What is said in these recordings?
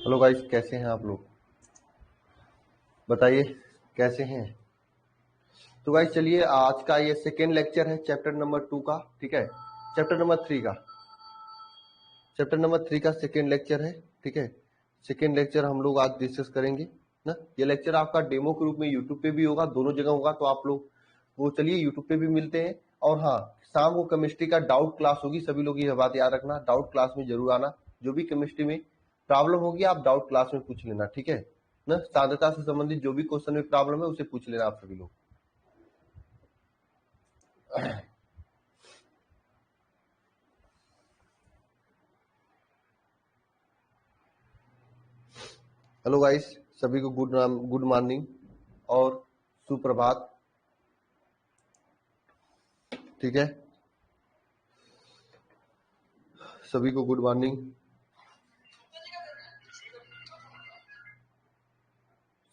Hello guys, कैसे हैं आप लोग? बताइए कैसे हैं? तो गाइस चलिए, आज का ये सेकेंड लेक्चर है चैप्टर नंबर 2 का। ठीक है, चैप्टर नंबर 3 का, सेकेंड लेक्चर है। ठीक है, सेकेंड लेक्चर हम लोग आज डिस्कस करेंगे ना। ये लेक्चर आपका डेमो के रूप में यूट्यूब पे भी होगा, दोनों जगह होगा। तो आप लोग वो चलिए यूट्यूब पे भी मिलते हैं। और हाँ, शाम को केमिस्ट्री का डाउट क्लास होगी, सभी लोग ये बात याद रखना, डाउट क्लास में जरूर आना। जो भी केमिस्ट्री में प्रॉब्लम होगी आप डाउट क्लास में पूछ लेना। ठीक है ना, सांद्रता से संबंधित जो भी क्वेश्चन में प्रॉब्लम है उसे पूछ लेना आप सभी लोग। हेलो गाइस, सभी को गुड मॉर्निंग और सुप्रभात। ठीक है, सभी को गुड मॉर्निंग,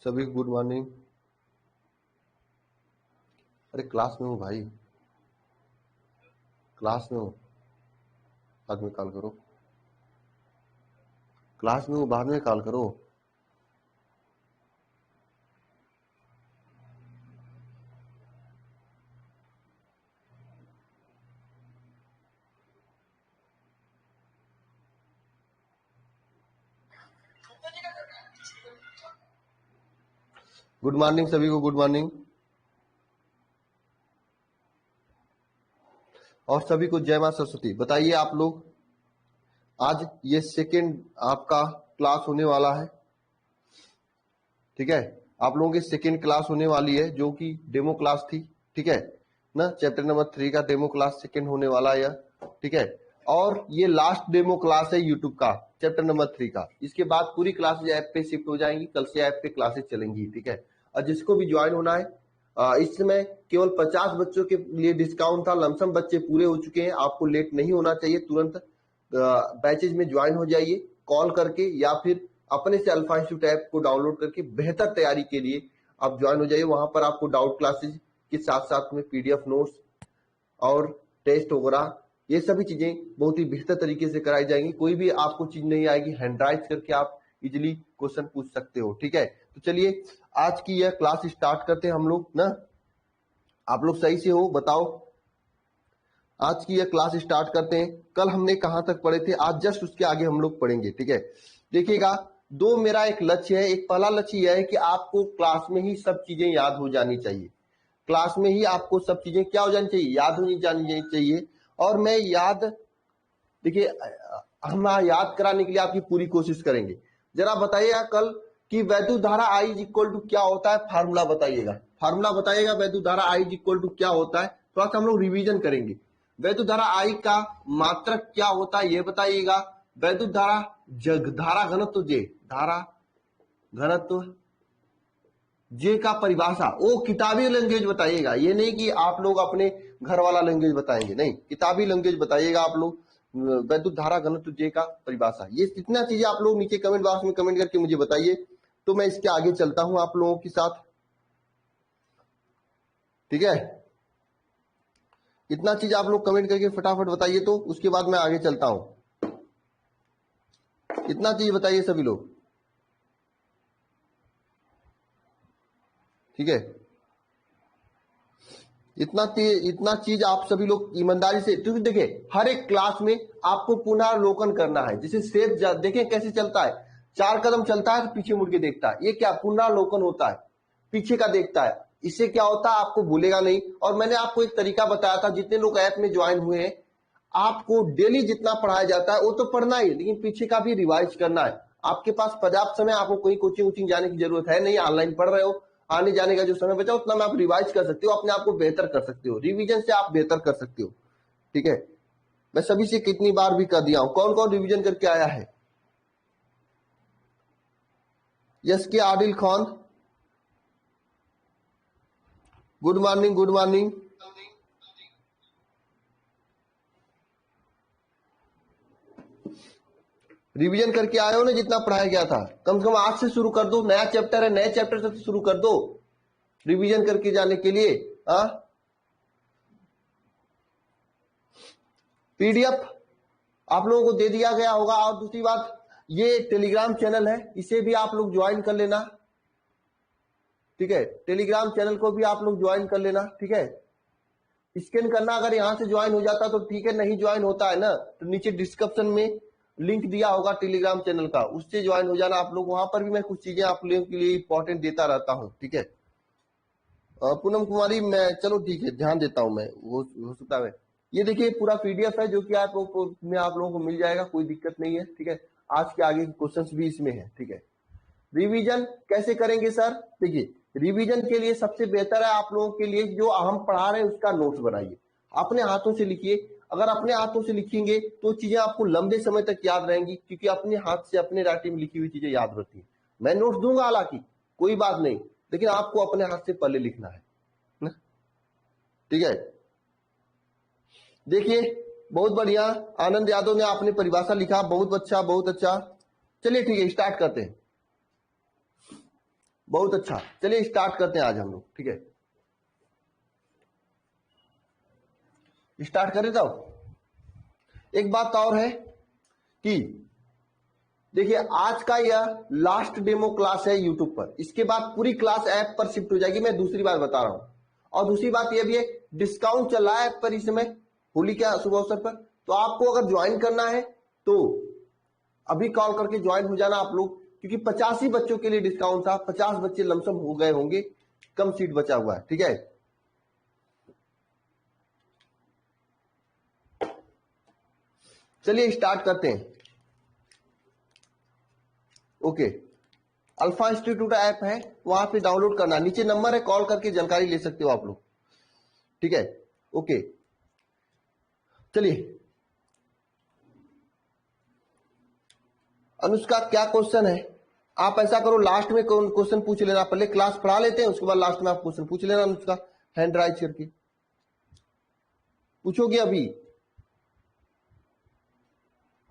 सभी को गुड मॉर्निंग। अरे क्लास में हूँ भाई, क्लास में हूँ, बाद में कॉल करो। क्लास में हूँ, बाद में कॉल करो। गुड मॉर्निंग सभी को, गुड मॉर्निंग। और सभी को जय मां सरस्वती। बताइए आप लोग, आज ये सेकेंड आपका क्लास होने वाला है। ठीक है, आप लोगों की सेकेंड क्लास होने वाली है, जो कि डेमो क्लास थी। ठीक है ना, चैप्टर नंबर 3 का डेमो क्लास सेकेंड होने वाला है यह। ठीक है, और ये लास्ट डेमो क्लास है यूट्यूब का, चैप्टर नंबर 3 का। इसके बाद पूरी क्लासेज ऐप पे शिफ्ट हो जाएंगी, कल से ऐप पे क्लासेज चलेंगी। ठीक है, और जिसको भी ज्वाइन होना है, इस समय केवल 50 बच्चों के लिए डिस्काउंट था। लमसम बच्चे पूरे हो चुके हैं, आपको लेट नहीं होना चाहिए, तुरंत बैचेज में ज्वाइन हो जाइए कॉल करके, या फिर अपने से अल्फा इंस्टीट्यूट ऐप को डाउनलोड करके बेहतर तैयारी के लिए आप ज्वाइन हो जाइए। वहां पर आपको डाउट क्लासेज के साथ साथ में पीडीएफ नोट्स और टेस्ट वगैरह ये सभी चीजें बहुत ही बेहतर तरीके से कराई जाएंगी। कोई भी आपको चीज नहीं आएगी, हैंड राइट करके आप इजिली क्वेश्चन पूछ सकते हो। ठीक है, तो चलिए आज की यह क्लास स्टार्ट करते हैं हम लोग ना। आप लोग सही से हो, बताओ। आज की यह क्लास स्टार्ट करते हैं। कल हमने कहां तक पढ़े थे, आज जस्ट उसके आगे हम लोग पढ़ेंगे। ठीक है, देखिएगा, दो मेरा एक लक्ष्य है। एक पहला लक्ष्य यह है कि आपको क्लास में ही सब चीजें याद हो जानी चाहिए। क्लास में ही आपको सब चीजें क्या हो जानी चाहिए, याद होनी जानी चाहिए। और मैं याद, देखिए, हम याद कराने के लिए आपकी पूरी कोशिश करेंगे। जरा बताइएगा कल कि वैद्युत धारा I इज इक्वल टू क्या होता है, फार्मूला बताइएगा। फार्मूला बताइएगा वैद्युत धारा I इज इक्वल टू क्या होता है। थोड़ा सा हम लोग रिवीजन करेंगे। वैद्युत धारा I का मात्रक क्या होता है ये बताइएगा। वैद्युत धारा धारा घनत्व J, धारा घनत्व J का परिभाषा, वो किताबी लैंग्वेज बताइएगा। ये नहीं कि आप लोग अपने घर वाला लैंग्वेज बताएंगे, नहीं, किताबी लैंग्वेज बताइएगा आप लोग। वैद्युत धारा घनत्व J का परिभाषा, ये कितना चीजें आप लोग नीचे कमेंट बॉक्स में कमेंट करके मुझे बताइए, तो मैं इसके आगे चलता हूं आप लोगों के साथ। ठीक है, इतना चीज आप लोग कमेंट करके फटाफट बताइए, तो उसके बाद मैं आगे चलता हूं। इतना चीज बताइए सभी लोग। ठीक है, इतना चीज आप सभी लोग ईमानदारी से, क्योंकि देखिए हर एक क्लास में आपको पुनरावलोकन करना है। जैसे सेब देखें कैसे चलता है, 4 कदम चलता है तो पीछे मुड़ के देखता है, ये क्या पुनरावलोकन होता है, पीछे का देखता है। इससे क्या होता है, आपको भूलेगा नहीं। और मैंने आपको एक तरीका बताया था, जितने लोग ऐप में ज्वाइन हुए हैं, आपको डेली जितना पढ़ाया जाता है वो तो पढ़ना ही है, लेकिन पीछे का भी रिवाइज करना है। आपके पास पर्याप्त समय, आपको कोई कोचिंग वोचिंग जाने की जरूरत है नहीं, ऑनलाइन पढ़ रहे हो, आने जाने का जो समय बचा उतना में आप रिवाइज कर सकते हो, अपने आप को बेहतर कर सकते हो, रिवीजन से आप बेहतर कर सकते हो। ठीक है, मैं सभी से कितनी बार भी कर दिया हूं। कौन कौन रिवीजन करके आया है? यस के Adil Khan, good morning, good morning. Revision करके आए हो ना, जितना पढ़ाया गया था, कम से कम आज से शुरू कर दो। नया चैप्टर है, नए चैप्टर से शुरू कर दो रिवीजन करके जाने के लिए। पीडीएफ आप लोगों को दे दिया गया होगा। और दूसरी बात, ये टेलीग्राम चैनल है, इसे भी आप लोग ज्वाइन कर लेना, ठीक है। टेलीग्राम चैनल को भी आप लोग ज्वाइन कर लेना, ठीक है। स्कैन करना, अगर यहां से ज्वाइन हो जाता तो ठीक है, नहीं ज्वाइन होता है ना तो नीचे डिस्क्रिप्शन में लिंक दिया होगा टेलीग्राम चैनल का, उससे ज्वाइन हो जाना आप लोग। वहां पर भी मैं कुछ चीजें आप लोगों के लिए इंपॉर्टेंट देता रहता हूँ, ठीक है। पूनम कुमारी, मैं चलो ठीक है ध्यान देता हूं मैं, हो सकता है। ये देखिए पूरा पीडीएफ है जो कि आप लोगों को मिल जाएगा, कोई दिक्कत नहीं है, ठीक है। आज के आगे के क्वेश्चंस भी इसमें है, ठीक है। रिवीजन कैसे करेंगे सर? देखिए रिवीजन के लिए सबसे बेहतर है आप लोगों के लिए जो हम पढ़ा रहे हैं उसका नोट्स बनाइए, अपने हाथों से लिखिए। अगर अपने हाथों से लिखेंगे तो चीजें आपको लंबे समय तक याद रहेंगी, क्योंकि अपने हाथ से अपने राइटिंग में लिखी हुई चीजें याद रहती है। मैं नोट्स दूंगा हालांकि, कोई बात नहीं, लेकिन आपको अपने हाथ से पहले लिखना है ना, ठीक है। देखिए बहुत बढ़िया, आनंद यादव ने आपने परिभाषा लिखा, बहुत अच्छा बहुत अच्छा। चलिए ठीक है स्टार्ट करते हैं, बहुत अच्छा। चलिए स्टार्ट करते हैं आज हम लोग, ठीक है। स्टार्ट करें तो एक बात और है कि देखिए आज का यह लास्ट डेमो क्लास है यूट्यूब पर, इसके बाद पूरी क्लास ऐप पर शिफ्ट हो जाएगी, मैं दूसरी बार बता रहा हूं। और दूसरी बात यह भी है, डिस्काउंट चल रहा है ऐप पर इस समय होली के शुभ अवसर पर, तो आपको अगर ज्वाइन करना है तो अभी कॉल करके ज्वाइन हो जाना आप लोग, क्योंकि 50 ही बच्चों के लिए डिस्काउंट था, 50 बच्चे लमसम हो गए होंगे, कम सीट बचा हुआ है, ठीक है। चलिए स्टार्ट करते हैं। ओके, अल्फा इंस्टीट्यूट ऐप है, वहां पे डाउनलोड करना, नीचे नंबर है, कॉल करके जानकारी ले सकते हो आप लोग, ठीक है। ओके चलिए, अनुष्का क्या क्वेश्चन है? आप ऐसा करो लास्ट में क्वेश्चन पूछ लेना, पहले क्लास पढ़ा लेते हैं उसके बाद लास्ट में आप क्वेश्चन पूछ लेना। अनुष्का हैंड राइज करके पूछोगे अभी?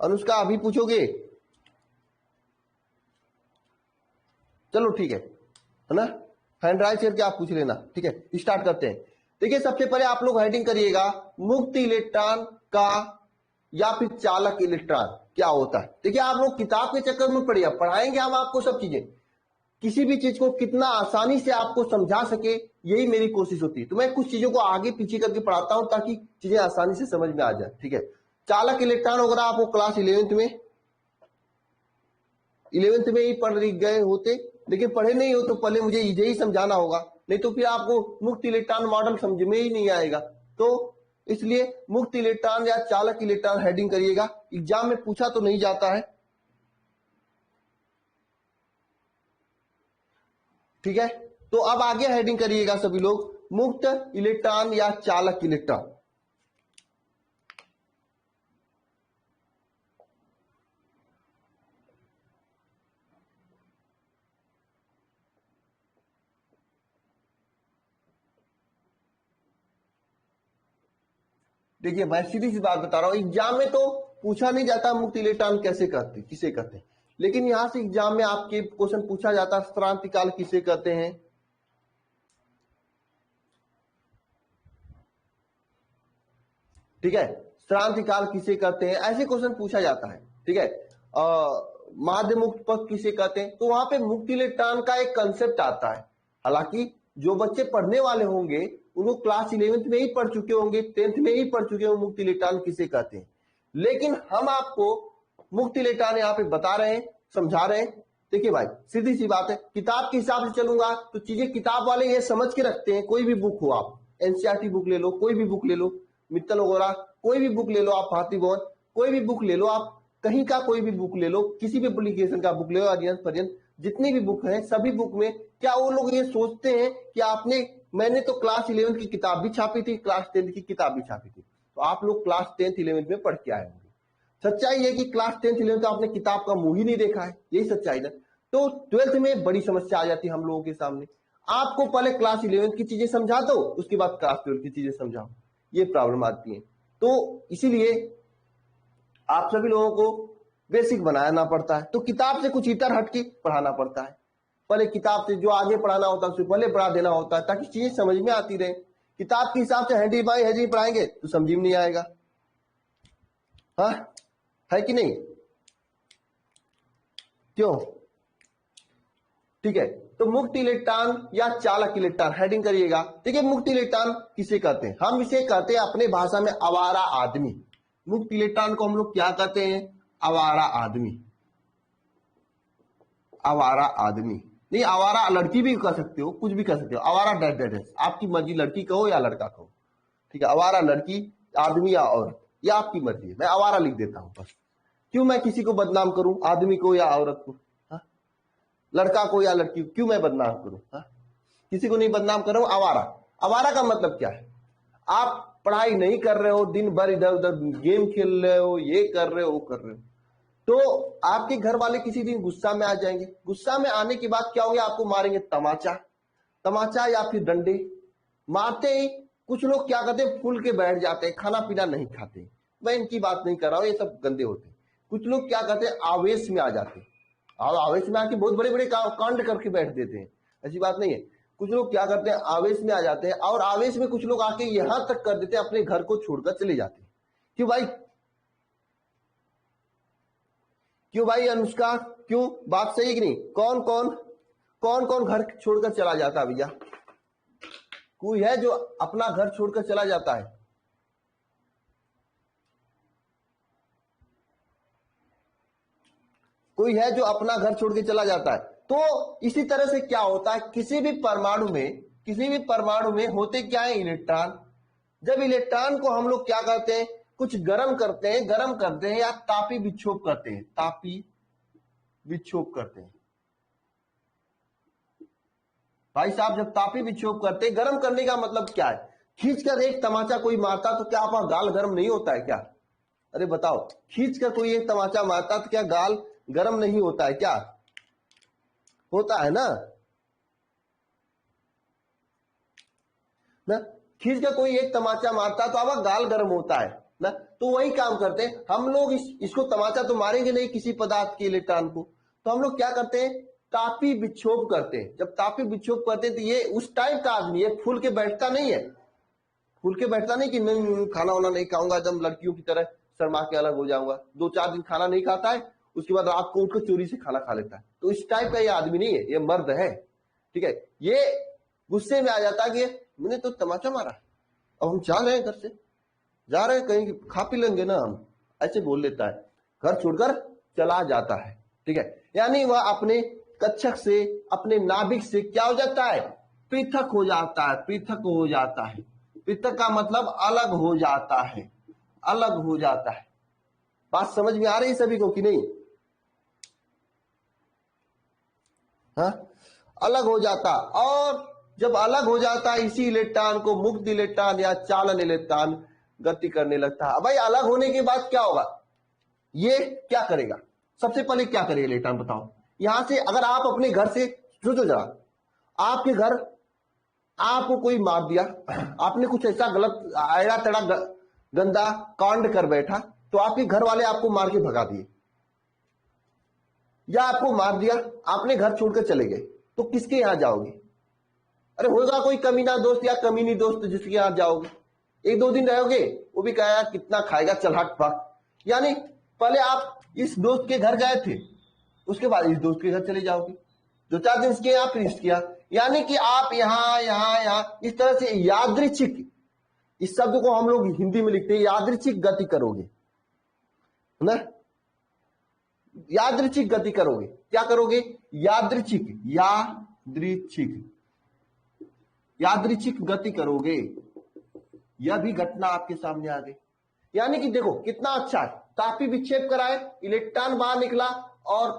अनुष्का अभी पूछोगे? चलो ठीक है ना, हैंड राइज करके आप पूछ लेना, ठीक है। स्टार्ट करते हैं। देखिए सबसे पहले आप लोग हेडिंग करिएगा, मुक्त इलेक्ट्रॉन का या फिर चालक इलेक्ट्रॉन क्या होता है। देखिए आप लोग किताब के चक्कर में पढ़िए, पढ़ाएंगे हम आपको सब चीजें, किसी भी चीज को कितना आसानी से आपको समझा सके, यही मेरी कोशिश होती है। तो मैं कुछ चीजों को आगे पीछे करके पढ़ाता हूं ताकि चीजें आसानी से समझ में आ जाए, ठीक है। चालक इलेक्ट्रॉन वगैरह आपको क्लास 11th में ही पढ़ गए होते, लेकिन पढ़े नहीं हो तो पहले मुझे यही समझाना होगा, नहीं तो फिर आपको मुक्त इलेक्ट्रॉन मॉडल समझ में ही नहीं आएगा। तो इसलिए मुक्त इलेक्ट्रॉन या चालक इलेक्ट्रॉन हेडिंग करिएगा, एग्जाम में पूछा तो नहीं जाता है, ठीक है। तो अब आगे हेडिंग करिएगा सभी लोग, मुक्त इलेक्ट्रॉन या चालक इलेक्ट्रॉन। देखिए मैं सीधी सी बात बता रहा हूं, एग्जाम में तो पूछा नहीं जाता मुक्त इलेक्ट्रॉन कैसे करते, किसे कहते हैं, लेकिन यहां से एग्जाम में आपके क्वेश्चन पूछा जाता है क्रांतिकाल किसे कहते हैं, ठीक है। क्रांतिकाल किसे कहते हैं, ऐसे क्वेश्चन पूछा जाता है, ठीक है। माध्य मुक्त पथ किसे कहते हैं, तो वहां पे मुक्त इलेक्ट्रॉन का एक कंसेप्ट आता है। हालांकि जो बच्चे पढ़ने वाले होंगे उनको क्लास 11th में ही पढ़ चुके होंगे, 10th में ही पढ़ चुके होंगे मुक्त इलेक्ट्रॉन किसे कहते हैं, लेकिन हम आपको मुक्त इलेक्ट्रॉन यहाँ पे बता रहे हैं, समझा रहे हैं। देखिए भाई सीधी सी बात है, किताब के हिसाब से चलूंगा तो चीजें किताब वाले ये समझ के रखते हैं, कोई भी बुक हो, आप एनसीईआरटी बुक ले लो, कोई भी बुक ले लो, मित्तल वगैरह कोई भी बुक ले लो, आप भारती भवन कोई भी बुक ले लो, आप कहीं का कोई भी बुक ले लो, किसी भी पब्लिकेशन का बुक ले लो, अरियंस पर्यंत जितनी भी बुक है, सभी बुक में क्या वो लोग ये सोचते हैं कि आपने, मैंने तो क्लास 11th की किताब भी छापी थी, क्लास 10th की किताब भी छापी थी, तो आप लोग क्लास 10th 11th में पढ़ के आए होंगे। सच्चाई है कि क्लास 10th 11th आपने किताब का मुंह ही नहीं देखा है, यही सच्चाई ना। तो 12th में बड़ी समस्या आ जाती है हम लोगों के सामने, आपको पहले क्लास 11th की चीजें समझा दो, उसके बाद क्लास 12th की चीजें समझाओ, ये प्रॉब्लम आती है। तो इसीलिए आप सभी लोगों को बेसिक बनाना पड़ता है, तो किताब से कुछ इतर हटके पढ़ाना पड़ता है, पहले किताब से जो आगे पढ़ाना होता है उससे पहले पढ़ा देना होता है, ताकि चीजें समझ में आती रहे। किताब के हिसाब से हैंडी बाई हैंडी पढ़ाएंगे तो समझ में नहीं आएगा, हाँ है कि नहीं। क्यों? ठीक है, तो मुक्त इलेक्ट्रॉन या चालक इलेक्ट्रॉन, हेडिंग करिएगा। देखिए मुक्त इलेक्ट्रॉन किसे कहते हैं? हम इसे कहते हैं अपने भाषा में आवारा आदमी। मुक्त इलेक्ट्रॉन को हम लोग क्या कहते हैं? आवारा आदमी। आवारा आदमी नहीं, आवारा लड़की भी कह सकते हो, कुछ भी कह सकते हो। आवारा डैट डैट है, आपकी मर्जी, लड़की कहो या लड़का कहो। ठीक है, आवारा लड़की, आदमी या औरत, ये आपकी मर्जी है। मैं आवारा लिख देता हूं बस। क्यों मैं किसी को बदनाम करूं, आदमी को या औरत को? हा? लड़का को या लड़की को क्यों मैं बदनाम करूं? हा? किसी को नहीं बदनाम कर रहा हूं। आवारा, आवारा का मतलब क्या है? आप पढ़ाई नहीं कर रहे हो, दिन भर इधर उधर गेम खेल रहे हो, ये कर रहे हो, वो कर रहे हो, तो आपके घर वाले किसी दिन गुस्सा में आ जाएंगे। गुस्सा में आने के बाद क्या होंगे? आपको मारेंगे तमाचा, तमाचा या फिर डंडे। मारते ही कुछ लोग क्या करते हैं? फूल के बैठ जाते हैं, खाना पीना नहीं खाते। मैं इनकी बात नहीं कर रहा हूं, ये सब गंदे होते हैं। कुछ लोग क्या करते हैं? आवेश में आ जाते हैं, और आवेश में आके बहुत बड़े बड़े कांड करके बैठ देते हैं। ऐसी बात नहीं है। कुछ लोग क्या करते हैं? आवेश में आ जाते हैं, और आवेश में कुछ लोग आके यहां तक कर देते हैं, अपने घर को छोड़कर चले जाते हैं। क्यों भाई? क्यों भाई अनुष्का, क्यों? बात सही है कि नहीं? कौन कौन घर छोड़कर चला जाता है भैया? कोई है जो अपना घर छोड़कर चला जाता है? कोई है जो अपना घर छोड़ के चला जाता है? तो इसी तरह से क्या होता है? किसी भी परमाणु में होते क्या है? इलेक्ट्रॉन। जब इलेक्ट्रॉन को हम लोग क्या करते हैं? कुछ गर्म करते हैं या तापी विक्षोभ करते हैं। तापी विक्षोभ करते हैं भाई साहब। जब तापी विक्षोभ करते हैं, गर्म करने का मतलब क्या है? खींचकर एक तमाचा कोई मारता तो क्या आपका गाल गर्म नहीं होता है क्या? अरे बताओ, खींचकर कोई एक तमाचा मारता तो क्या गाल गर्म नहीं होता है क्या? होता है ना? खींचकर कोई एक तमाचा मारता तो आपका गाल गर्म होता है ना? तो वही काम करते हैं हम लोग। इसको तमाचा तो मारेंगे नहीं किसी पदार्थ के इलेक्ट्रॉन को, तो हम लोग क्या करते हैं? तापी विक्षोभ करते हैं। जब तापी विक्षोभ करते हैं तो ये उस टाइप का आदमी है, फूल के बैठता नहीं है। फूल के बैठता नहीं कि मैं खाना वाना नहीं खाऊंगा, एकदम लड़कियों की तरह शर्मा के अलग हो जाऊंगा। 2-4 दिन खाना नहीं खाता है, उसके बाद रात को उठकर चोरी से खाना खा लेता है। तो इस टाइप का ये आदमी नहीं है, ये मर्द है। ठीक है, ये गुस्से में आ जाता है कि मैंने तो तमाचा मारा, अब हम जा रहे हैं घर से, जा रहे हैं कहीं, खा पी लेंगे ना हम, ऐसे बोल लेता है। घर छोड़कर चला जाता है। ठीक है, यानी वह अपने कक्षक से, अपने नाभिक से क्या हो जाता है? पृथक हो जाता है। पृथक हो जाता है। पृथक का मतलब अलग हो जाता है, अलग हो जाता है। बात समझ में आ रही है सभी को कि नहीं? हाँ, अलग हो जाता। और जब अलग हो जाता है, इसी इलेक्ट्रॉन को मुक्त इलेक्ट्रॉन या चालन इलेक्ट्रॉन गति करने लगता है। भाई अलग होने के बाद क्या होगा? ये क्या करेगा? सबसे पहले क्या करेगा इलेक्ट्रॉन बताओ? यहां से अगर आप अपने घर से सोचो जरा, आपके घर, आपको कोई मार दिया, आपने कुछ ऐसा गलत आड़ा तड़ा गंदा कांड कर बैठा, तो आपके घर वाले आपको मार के भगा दिए, या आपको मार दिया, आपने घर छोड़कर चले गए, तो किसके यहां जाओगे? अरे होगा कोई कमीना दोस्त या कमीनी दोस्त जिसके यहां जाओगे, 1-2 दिन रहोगे, वो भी कहेगा कितना खाएगा, चल हट भाग। यानी पहले आप इस दोस्त के घर गए थे, उसके बाद इस दोस्त के घर चले जाओगे, 2-4 दिन इसके यहाँ, फिर इसके यहाँ। यानी कि आप यहां इस तरह से यादृच्छिक, इस शब्द को हम लोग हिंदी में लिखते हैं यादृच्छिक गति करोगे ना? यादृच्छिक गति करोगे। क्या करोगे? यादृच्छिक, यादृच्छिक गति करोगे। यह भी घटना आपके सामने आ गई। यानी कि देखो कितना अच्छा है, तापी विक्षेप कराए, इलेक्ट्रॉन बाहर निकला और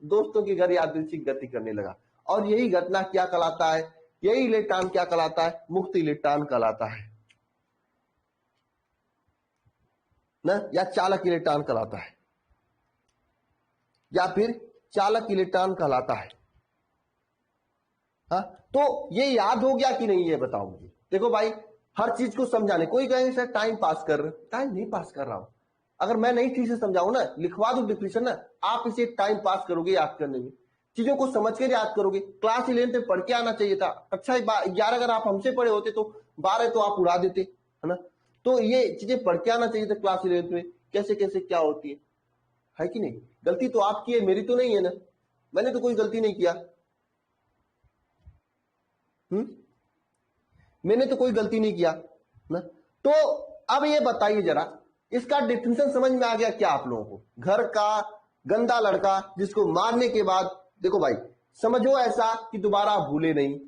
दोस्तों के घर यादृच्छिक गति करने लगा। और यही घटना क्या कहलाता है? यही इलेक्ट्रॉन क्या कहलाता है? मुक्त इलेक्ट्रॉन कहलाता है ना, या चालक इलेक्ट्रॉन कहलाता है, या फिर चालक इलेक्ट्रॉन कहलाता है। हाँ, तो ये याद हो गया कि नहीं, ये बताओ मुझे। देखो भाई, हर चीज को समझाने, कोई कहेंगे सर टाइम पास कर रहे, टाइम नहीं पास कर रहा हूं। अगर मैं नहीं ठीक से समझाऊं ना, लिखवा दूं डिफिनेशन ना, आप इसे टाइम पास करोगे याद करने में, चीजों को समझ कर याद करोगे। क्लास 11 में पढ़ के आना चाहिए था। कक्षा 11 अगर आप हमसे पढ़े होते तो 12 तो आप उड़ा देते, है ना? तो ये चीजें पढ़ के आना चाहिए था क्लास 11 में, कैसे कैसे क्या होती है कि नहीं? गलती तो आपकी है, मेरी तो नहीं है ना। मैंने तो कोई गलती नहीं किया। मैंने तो कोई गलती नहीं किया ना। तो अब ये बताइए जरा, इसका डिफिनेशन समझ में आ गया क्या आप लोगों को? घर का गंदा लड़का जिसको मारने के बाद, देखो भाई समझो ऐसा कि दोबारा भूले नहीं,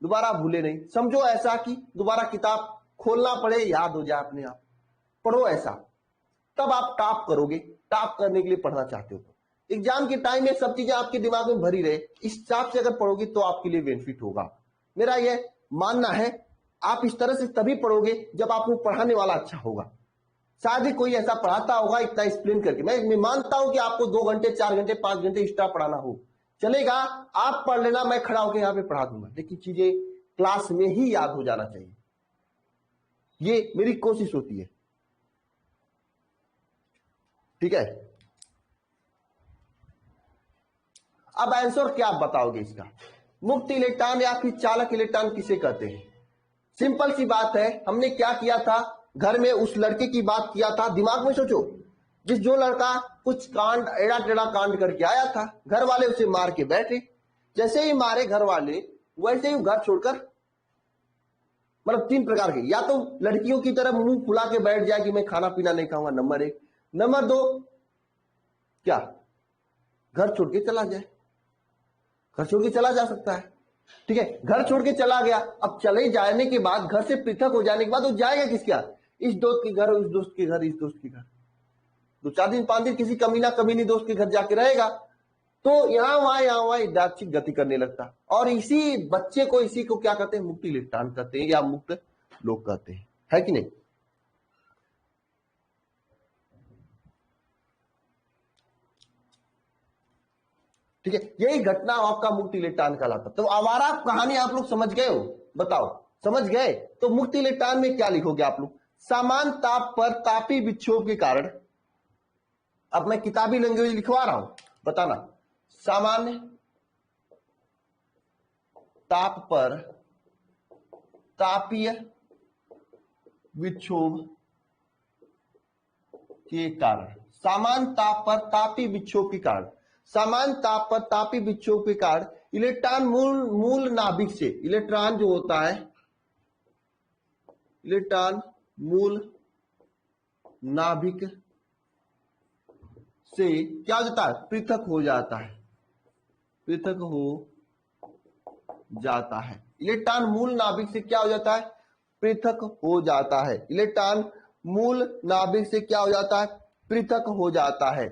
दोबारा भूले नहीं, समझो ऐसा कि दोबारा किताब खोलना पड़े, याद हो जाए अपने आप, पढ़ो ऐसा, तब आप टॉप करोगे। टॉप करने के लिए पढ़ना चाहते हो तो एग्जाम के टाइम में सब चीजें आपके दिमाग में भरी रहे, इस हिसाब से अगर पढ़ोगे तो आपके लिए बेनिफिट होगा। मेरा यह मानना है आप इस तरह से तभी पढ़ोगे जब आपको पढ़ाने वाला अच्छा होगा। शायद ही कोई ऐसा पढ़ाता होगा इतना एक्सप्लेन करके। मैं मानता हूं कि आपको 2 घंटे 4 घंटे 5 घंटे एक्स्ट्रा पढ़ाना हो, चलेगा, आप पढ़ लेना, मैं खड़ा होकर यहां पे पढ़ा दूंगा, लेकिन चीजें क्लास में ही याद हो जाना चाहिए, ये मेरी कोशिश होती है। ठीक है, अब आंसर क्या आप बताओगे इसका? मुक्त इलेक्ट्रॉन या फिर चालक इलेक्ट्रॉन किसे कहते हैं? सिंपल सी बात है, हमने क्या किया था, घर में उस लड़के की बात किया था। दिमाग में सोचो, जो लड़का कुछ कांड, एड़ा टेढ़ा कांड करके आया था, घर वाले उसे मार के बैठे, जैसे ही मारे घर वाले वैसे ही घर छोड़कर, मतलब 3 प्रकार के, या तो लड़कियों की तरह मुंह फुला के बैठ जाए कि मैं खाना पीना नहीं खाऊंगा, नंबर 1, नंबर 2 क्या, घर छोड़ के चला जाए। घर छोड़ के चला जा सकता है, ठीक है, घर छोड़ के चला गया। अब चले जाने के बाद, घर से पृथक हो जाने के बाद वो जाएगा किसके यहाँ? इस दोस्त के घर, उस दोस्त के घर, इस दोस्त के घर, 2-4 दिन 5 दिन किसी कमीना कमीनी दोस्त के घर जाके रहेगा, तो यहां वहां यादृच्छिक गति करने लगता। और इसी बच्चे को, इसी को क्या कहते हैं? मुक्त इलेक्ट्रॉन कहते हैं या मुक्त लोग कहते हैं, है कि नहीं? ठीक है, यही घटना आपका मुक्त इलेक्ट्रॉन कहलाता। तो आवारा कहानी आप लोग समझ गए हो? बताओ, समझ गए? तो मुक्त इलेक्ट्रॉन में क्या लिखोगे आप लोग? समान ताप पर तापी विक्षोभ के कारण, अब मैं किताबी लैंग्वेज लिखवा रहा हूं, बताना। सामान्य ताप पर तापीय विक्षोभ के कारण, समान ताप पर तापी विक्षोभ के कारण, समान ताप पर तापी विक्षोभ के कारण इलेक्ट्रॉन मूल नाभिक से, इलेक्ट्रॉन जो होता है, इलेक्ट्रॉन मूल नाभिक से क्या हो जाता है? पृथक हो जाता है, पृथक हो जाता है। इलेक्ट्रॉन मूल नाभिक से क्या हो जाता है? पृथक हो जाता है। इलेक्ट्रॉन मूल नाभिक से क्या हो जाता है? पृथक हो जाता है।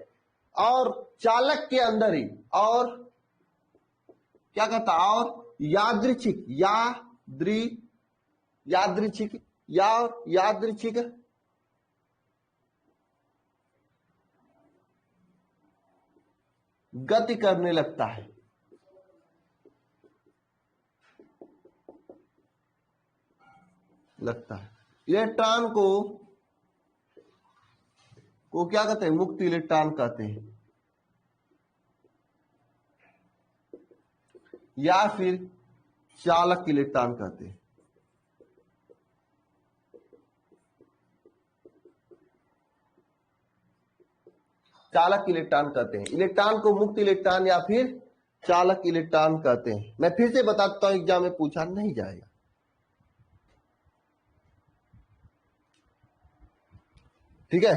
और चालक के अंदर ही, और क्या कहता है? और यादृच्छिक, यादृच्छिक गति करने लगता है। इलेक्ट्रॉन को क्या कहते हैं? मुक्त इलेक्ट्रॉन कहते हैं, या फिर चालक इलेक्ट्रॉन कहते हैं। चालक इलेक्ट्रॉन कहते हैं। इलेक्ट्रॉन को मुक्त इलेक्ट्रॉन या फिर चालक इलेक्ट्रॉन कहते हैं। मैं फिर से बताता हूं, एग्जाम में पूछा नहीं जाएगा। ठीक है,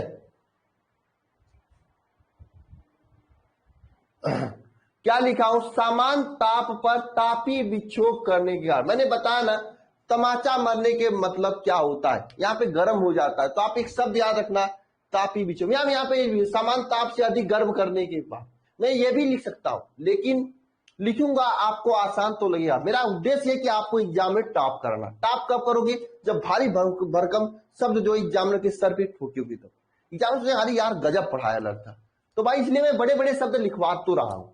क्या लिखा हूं? समान ताप पर तापी विक्षोभ करने के कारण। मैंने बताया ना, तमाचा मरने के मतलब क्या होता है? यहां पे गर्म हो जाता है, तो आप एक शब्द याद रखना, तापी विक्षोभ। यहाँ पे समान ताप से अधिक गर्म करने के बाद मैं ये भी लिख सकता हूं, लेकिन लिखूंगा आपको आसान तो लगेगा। मेरा उद्देश्य है कि आपको एग्जाम में टॉप कराना। टॉप कब करोगे? जब भारी भरकम शब्द जो एग्जामिनर के सर पे ठोकोगे, तब एग्जामिनर से अरे यार गजब पढ़ाया लड़का, तो भाई इसलिए मैं बड़े बड़े शब्द लिखवा तो रहा हूं।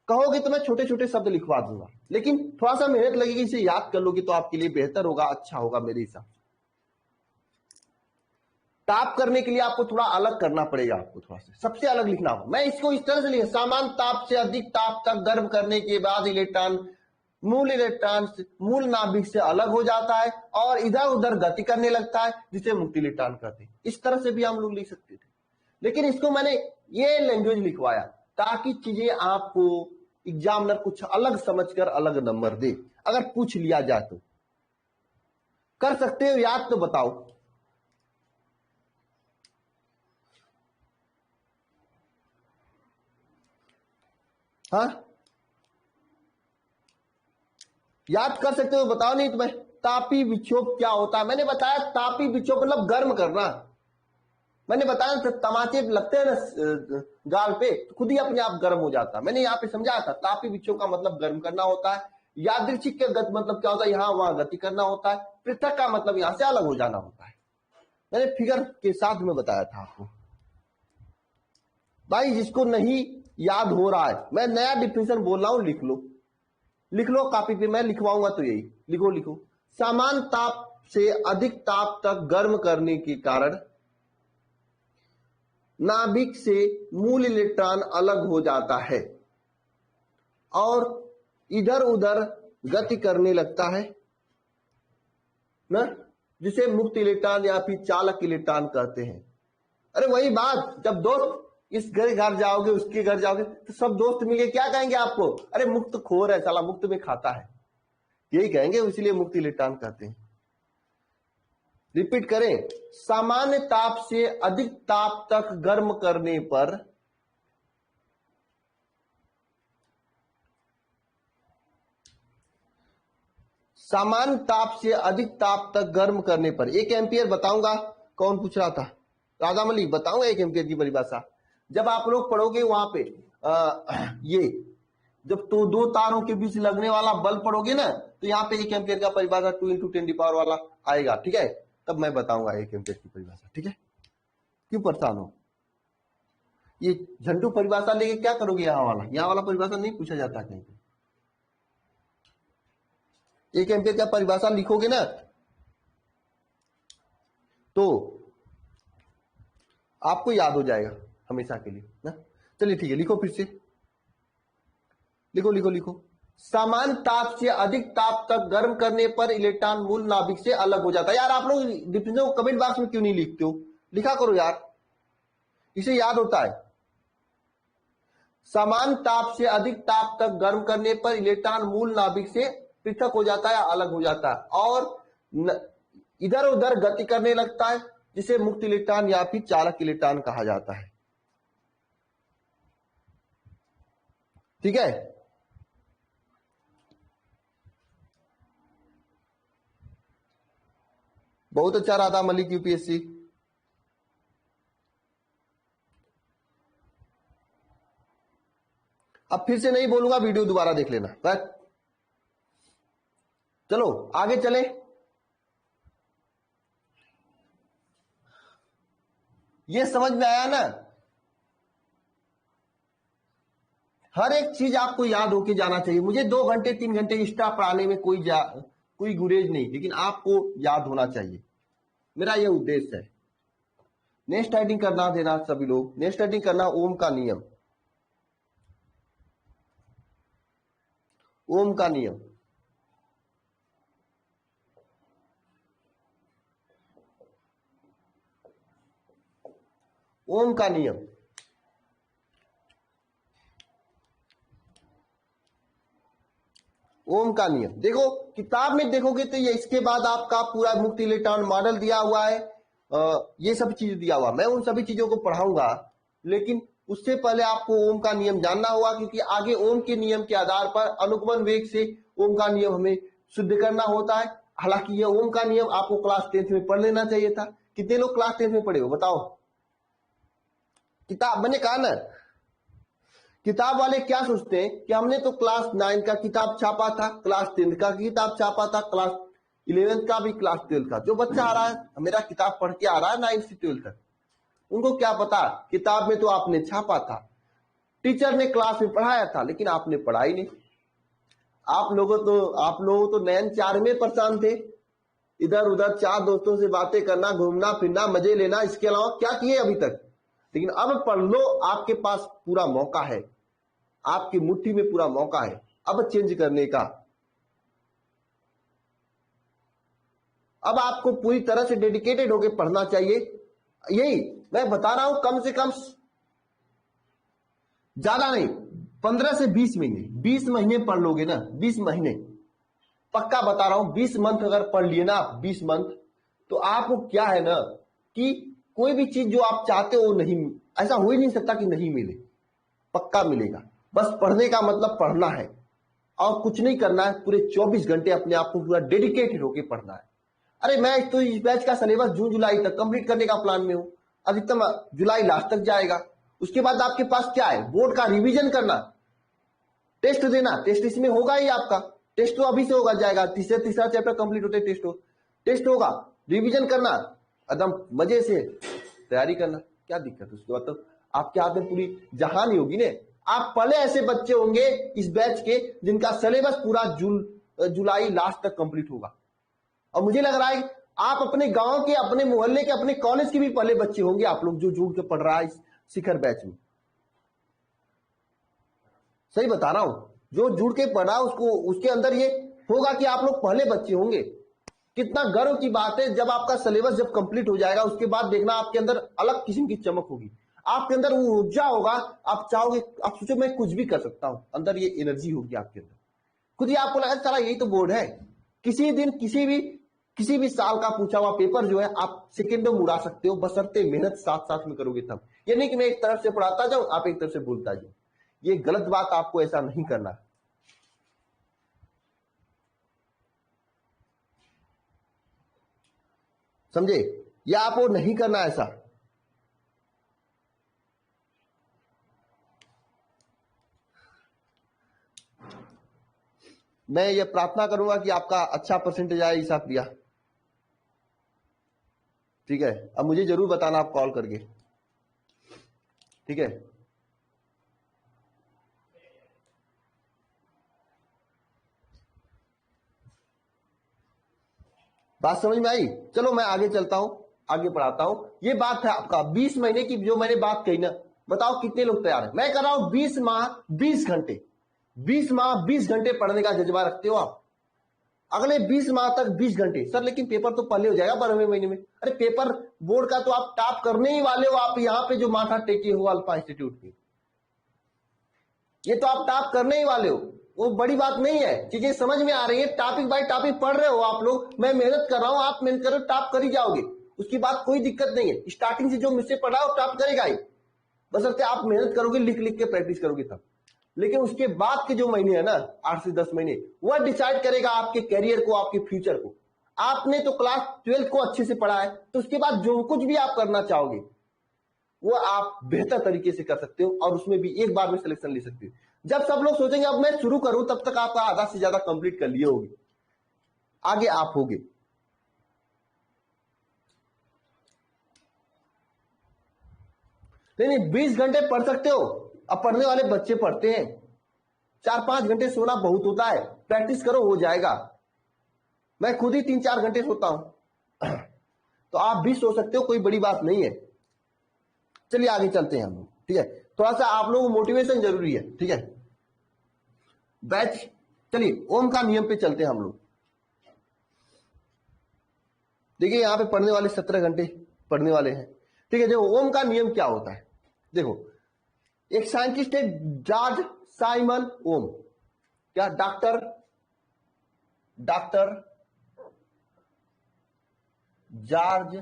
कहोगे तो मैं छोटे छोटे शब्द लिखवा दूंगा, लेकिन थोड़ा सा मेहनत लगेगी, इसे याद कर लोगे तो आपके लिए बेहतर होगा, अच्छा होगा मेरे हिसाब से। ताप करने के लिए आपको थोड़ा अलग करना पड़ेगा, आपको थोड़ा सा सबसे अलग लिखना होगा। मैं इसको इस तरह से लिखा, सामान्य ताप से अधिक ताप तक गर्म करने के बाद इलेक्ट्रॉन मूल नाभिक से अलग हो जाता है और इधर उधर गति करने लगता है, जिसे मुक्त इलेक्ट्रॉन कहते हैं। इस तरह से भी हम लोग लिख सकते थे, लेकिन इसको मैंने ये लैंग्वेज लिखवाया ताकि चीजें आपको एग्जामिनर कुछ अलग समझकर अलग नंबर दे। अगर पूछ लिया जाए तो कर सकते हो याद, तो बताओ। हाँ, याद कर सकते हो, बताओ। नहीं तो मैं तापी विक्षोभ क्या होता है? मैंने बताया तापी विक्षोभ मतलब गर्म करना। मैंने बताया था तमाचे लगते हैं ना गाल पे, तो खुद ही अपने आप गर्म हो जाता है। मैंने यहाँ पे समझाया था तापी विक्षोभ का मतलब गर्म करना होता है। यादृच्छिक का गति मतलब क्या होता है? यहाँ वहां गति करना होता है। पृथक का मतलब यहां से अलग हो जाना होता है। मैंने फिगर के साथ में बताया था आपको। भाई जिसको नहीं याद हो रहा है, मैं नया डिफिनेशन बोल रहा हूं, लिख लो, लिख लो कॉपी पे, मैं लिखवाऊंगा तो यही लिखो। लिखो, समान ताप से अधिक ताप तक गर्म करने के कारण नाभिक से मूल इलेक्ट्रॉन अलग हो जाता है और इधर उधर गति करने लगता है ना, जिसे मुक्त इलेक्ट्रॉन या फिर चालक इलेक्ट्रॉन कहते हैं। अरे वही बात, जब दोस्त इस घर जाओगे उसके घर जाओगे तो सब दोस्त मिलके क्या कहेंगे आपको? अरे मुक्त खोर है साला, मुक्त में खाता है, यही कहेंगे, इसलिए मुक्त इलेक्ट्रॉन कहते हैं। रिपीट करें, सामान्य ताप से अधिक ताप तक गर्म करने पर सामान्य ताप से अधिक ताप तक गर्म करने पर 1 एम्पियर बताऊंगा। कौन पूछ रहा था? राजा मलिक, बताऊंगा 1 एम्पियर की परिभाषा। जब आप लोग पढ़ोगे वहां पे ये जब तो दो तारों के बीच लगने वाला बल्ब पढ़ोगे ना, तो यहाँ पे 1 एम्पियर का परिभाषा 2 × 10⁻³ वाला आएगा, ठीक है? तब मैं बताऊंगा 1 एम्पियर की परिभाषा, ठीक है? क्यों परेशान हो? ये झंडू परिभाषा लेके क्या करोगे? यहाँ वाला परिभाषा नहीं पूछा जाता कहीं पे। 1 एम्पियर का परिभाषा लिखोगे ना तो आपको याद हो जाएगा हमेशा के लिए ना। चलिए ठीक है, लिखो फिर से, लिखो लिखो लिखो। सामान्य ताप से अधिक ताप तक गर्म करने पर इलेक्ट्रॉन मूल नाभिक से अलग हो जाता है। यार आप लोग डिफिनेशन को कमेंट बॉक्स में क्यों नहीं लिखते हो? लिखा करो यार, इसे याद होता है। समान ताप से अधिक ताप तक गर्म करने पर इलेक्ट्रॉन मूल नाभिक से पृथक हो जाता है, अलग हो जाता है और इधर उधर गति करने लगता है, जिसे मुक्त इलेक्ट्रॉन या फिर चालक इलेक्ट्रॉन कहा जाता है। ठीक है, बहुत अच्छा रहा था मलिक यूपीएससी। अब फिर से नहीं बोलूंगा, वीडियो दोबारा देख लेना बस। चलो आगे चले। ये समझ में आया ना? हर एक चीज आपको याद होके जाना चाहिए। मुझे 2 घंटे 3 घंटे एक्स्ट्रा पढ़ाने में कोई गुरेज नहीं, लेकिन आपको याद होना चाहिए, मेरा यह उद्देश्य है। नेक्स्ट हेडिंग करना देना सभी लोग, नेक्स्ट हेडिंग करना ओम का नियम। ओम का नियम, ओम का नियम। ओम का नियम देखो, किताब में देखोगे तो ये इसके बाद आपका पूरा मुक्त इलेक्ट्रॉन मॉडल दिया हुआ है, ये सब चीज दिया हुआ। मैं उन सभी चीजों को पढ़ाऊंगा, लेकिन उससे पहले आपको ओम का नियम जानना होगा, क्योंकि आगे ओम के नियम के आधार पर अनुगमन वेग से ओम का नियम हमें सिद्ध करना होता है। हालांकि ये ओम का नियम आपको क्लास 10th में पढ़ लेना चाहिए था। कितने लोग क्लास 10th में पढ़े हो बताओ? किताब, मैंने कहा ना, किताब वाले क्या सोचते हैं कि हमने तो क्लास 9 का किताब छापा था, क्लास 10th का किताब छापा था, क्लास 11th का भी, क्लास 12th का। जो बच्चा आ रहा है मेरा किताब पढ़ के आ रहा है 9 से 12 तक, उनको क्या पता किताब में तो आपने छापा था, टीचर ने क्लास में पढ़ाया था, लेकिन आपने पढ़ाई नहीं। आप लोग तो नैन 4 में परेशान थे, इधर उधर 4 दोस्तों से बातें करना, घूमना फिरना, मजे लेना, इसके अलावा क्या किए अभी तक? लेकिन अब पढ़ लो, आपके पास पूरा मौका है, आपकी मुट्ठी में पूरा मौका है अब चेंज करने का। अब आपको पूरी तरह से डेडिकेटेड होकर पढ़ना चाहिए। यही मैं बता रहा हूं, कम से कम ज्यादा नहीं, 15 से 20 महीने, 20 महीने पढ़ लोगे ना, 20 महीने पक्का बता रहा हूं, 20 मंथ अगर पढ़ लिए ना आप, 20 मंथ, तो आपको क्या है ना कि कोई भी चीज जो आप चाहते हो नहीं, ऐसा हो ही नहीं सकता कि नहीं मिले, पक्का मिलेगा। बस पढ़ने का मतलब पढ़ना है और कुछ नहीं करना है, पूरे 24 घंटे अपने आप को पूरा डेडिकेटेड होकर पढ़ना है। अरे मैं तो इस बैच का सिलेबस जून जुलाई तक कंप्लीट करने का प्लान में हूं, अधिकतम जुलाई लास्ट तक जाएगा। उसके बाद आपके पास क्या है, बोर्ड का रिवीजन करना, टेस्ट देना, टेस्ट इसमें होगा ही आपका, टेस्ट तो अभी से होगा जाएगा, तीसरा चैप्टर कंप्लीट होते टेस्ट होगा, रिवीजन करना, एकदम मजे से तैयारी करना, क्या दिक्कत है। उसके बाद तो आपके हाथ में पूरी जहानी होगी ने। आप पहले ऐसे बच्चे होंगे इस बैच के जिनका सिलेबस पूरा जुलाई लास्ट तक कंप्लीट होगा, और मुझे लग रहा है आप अपने गांव के, अपने मोहल्ले के, अपने कॉलेज के भी पहले बच्चे होंगे आप लोग जो जुड़ के पढ़ रहा है इस शिखर बैच में। सही बता रहा हूं, जो जुड़ के पढ़ा उसको, उसके अंदर ये होगा कि आप लोग पहले बच्चे होंगे। कितना गर्व की बात है, जब आपका सिलेबस जब कंप्लीट हो जाएगा उसके बाद देखना आपके अंदर अलग किस्म की चमक होगी, आपके अंदर वो ऊर्जा होगा, आप चाहोगे, आप सोचो मैं कुछ भी कर सकता हूं, अंदर ये एनर्जी होगी आपके अंदर, खुद ही आपको लगा चला यही तो बोर्ड है। किसी दिन किसी भी साल का पूछा हुआ पेपर जो है आप सेकेंडों में उड़ा सकते हो, बशर्ते मेहनत साथ साथ में करोगे तब। ये नहीं कि मैं एक तरफ से पढ़ाता जाऊं आप एक तरफ से बोलता जाओ, ये गलत बात, आपको ऐसा नहीं करना। समझे, या आपको नहीं करना ऐसा। मैं ये प्रार्थना करूंगा कि आपका अच्छा परसेंटेज आए ईसा प्रिया, ठीक है। अब मुझे जरूर बताना आप कॉल करके, ठीक है। बात समझ में आई? चलो मैं आगे चलता हूं, आगे पढ़ाता हूं। ये बात है आपका 20 महीने की जो मैंने बात कही ना, बताओ कितने लोग तैयार हैं? मैं कर रहा हूं 20 माह 20 घंटे, 20 माह 20 घंटे पढ़ने का जज्बा रखते हो आप? अगले 20 माह तक 20 घंटे सर, लेकिन पेपर तो पहले हो जाएगा 12वें महीने में। अरे पेपर बोर्ड का तो आप टॉप करने ही वाले हो, आप यहां पे जो माथा टेके हो अल्फा इंस्टीट्यूट पे, ये तो आप टॉप करने ही वाले हो, वो बड़ी बात नहीं है, चीजें समझ में आ रही है, टॉपिक बाय टॉपिक पढ़ रहे हो आप लोग, मैं मेहनत कर रहा हूं, आप मेहनत करो, टॉप कर ही जाओगे, उसकी बात कोई दिक्कत नहीं है। स्टार्टिंग से जो मुझसे पढ़ा हो टॉप करेगा ही, बशर्ते आप मेहनत करोगे, लिख लिख के प्रैक्टिस करोगे तब। लेकिन उसके बाद के जो महीने है ना, 8 से 10 महीने, वह डिसाइड करेगा आपके करियर को, आपके फ्यूचर को। आपने तो क्लास 12 को अच्छे से पढ़ा है, तो उसके बाद जो कुछ भी आप करना चाहोगे वो आप बेहतर तरीके से कर सकते हो, और उसमें भी एक बार में सिलेक्शन ले सकते हो। जब सब लोग सोचेंगे अब मैं शुरू करूं, तब तक आपका आधा से ज्यादा कंप्लीट कर लिए होगी, आगे आप होगे। नहीं नहीं, 20 घंटे पढ़ सकते हो, अब पढ़ने वाले बच्चे पढ़ते हैं, 4-5 घंटे सोना बहुत होता है, प्रैक्टिस करो हो जाएगा। मैं खुद ही 3-4 घंटे सोता हूं तो आप भी सो सकते हो, कोई बड़ी बात नहीं है। चलिए आगे चलते हैं हम लोग, ठीक है। थोड़ा सा आप लोगों को मोटिवेशन जरूरी है, ठीक है। बैच, चलिए ओम का नियम पे चलते हैं हम लोग। देखिए यहां पे पढ़ने वाले 17 घंटे पढ़ने वाले हैं, ठीक है। देखो ओम का नियम क्या होता है, देखो एक साइंटिस्ट है जॉर्ज साइमन ओम, क्या डॉक्टर जॉर्ज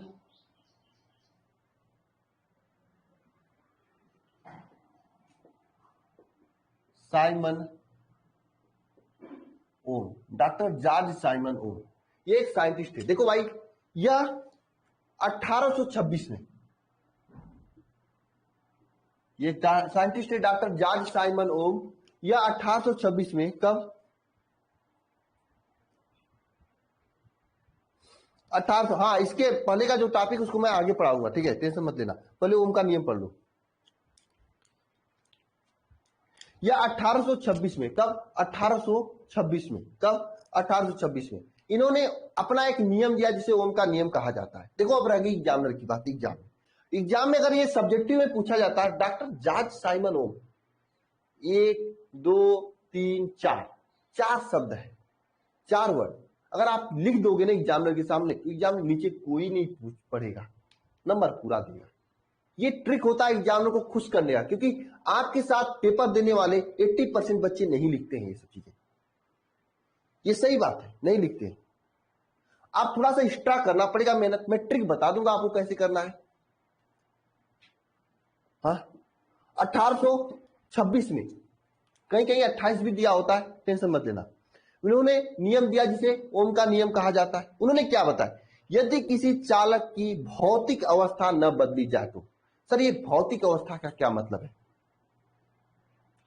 साइमन ओम, डॉक्टर जॉर्ज साइमन ओम, ये एक साइंटिस्ट है। देखो भाई, यह 1826 में, ये साइंटिस्ट है डॉक्टर जॉर्ज साइमन ओम, यह 1826 में, कब 1800, हाँ इसके पहले का जो टॉपिक उसको मैं आगे पढ़ाऊंगा, ठीक है, टेंशन मत लेना, पहले ओम का नियम पढ़ लो। यह 1826 में, कब 1826 में, कब 1826 में इन्होंने अपना एक नियम दिया जिसे ओम का नियम कहा जाता है। देखो अब रहेगी एग्जामिनर की बात, एग्जाम में अगर ये सब्जेक्टिव में पूछा जाता है, डॉक्टर जॉर्ज साइमन ओम, 1 2 3 4 शब्द है, 4 वर्ड, अगर आप लिख दोगे ना एग्जामिनर के सामने, एग्जाम नीचे कोई नहीं पढ़ेगा, नंबर पूरा देगा। ये ट्रिक होता है एग्जामिनर को खुश करने का, क्योंकि आपके साथ पेपर देने वाले 80% बच्चे नहीं लिखते हैं ये सब चीजें। ये सही बात है, नहीं लिखते हैं। आप थोड़ा सा एक्स्ट्रा करना पड़ेगा मेहनत। मैं ट्रिक बता दूंगा आपको कैसे करना है। हाँ, 1826 में कहीं कहीं 28 भी दिया होता है, टेंशन मत लेना। उन्होंने नियम दिया जिसे ओम का नियम कहा जाता है। उन्होंने क्या बताया, यदि किसी चालक की भौतिक अवस्था न बदली जाए तो। सर ये भौतिक अवस्था का क्या मतलब है?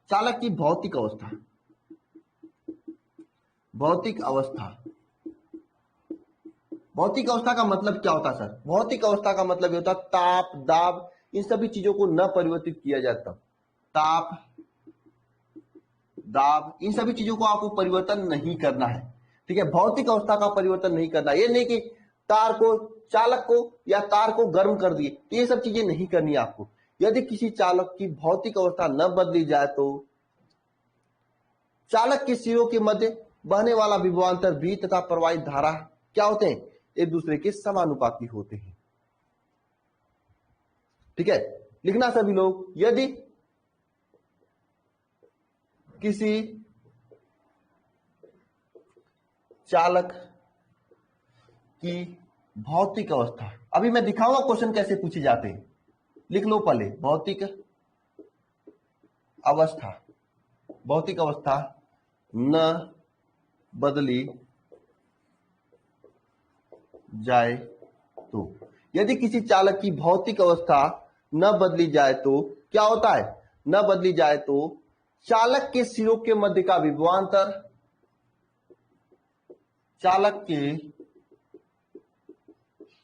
चालक की भौतिक अवस्था, भौतिक अवस्था, भौतिक अवस्था का मतलब क्या होता है सर? भौतिक अवस्था का मतलब ये होता है ताप, दाब, इन सभी चीजों को न परिवर्तित किया जाता। ताप, दाब, इन सभी चीजों को आपको परिवर्तन नहीं करना है। ठीक है, भौतिक अवस्था का परिवर्तन नहीं करना। ये नहीं कि तार को, चालक को या तार को गर्म कर दिए, तो ये सब चीजें नहीं करनी है आपको। यदि किसी चालक की भौतिक अवस्था न बदली जाए तो चालक के सिरों के मध्य बहने वाला विभवांतर भी तथा प्रवाहित धारा क्या होते हैं? एक दूसरे के समानुपाती होते हैं। ठीक है, लिखना सभी लोग। यदि किसी चालक की भौतिक अवस्था, अभी मैं दिखाऊंगा क्वेश्चन कैसे पूछे जाते हैं, लिख लो पहले। भौतिक अवस्था, भौतिक अवस्था न बदली जाए तो, यदि किसी चालक की भौतिक अवस्था न बदली जाए तो क्या होता है? न बदली जाए तो चालक के सिरों के मध्य का विभवांतर, चालक के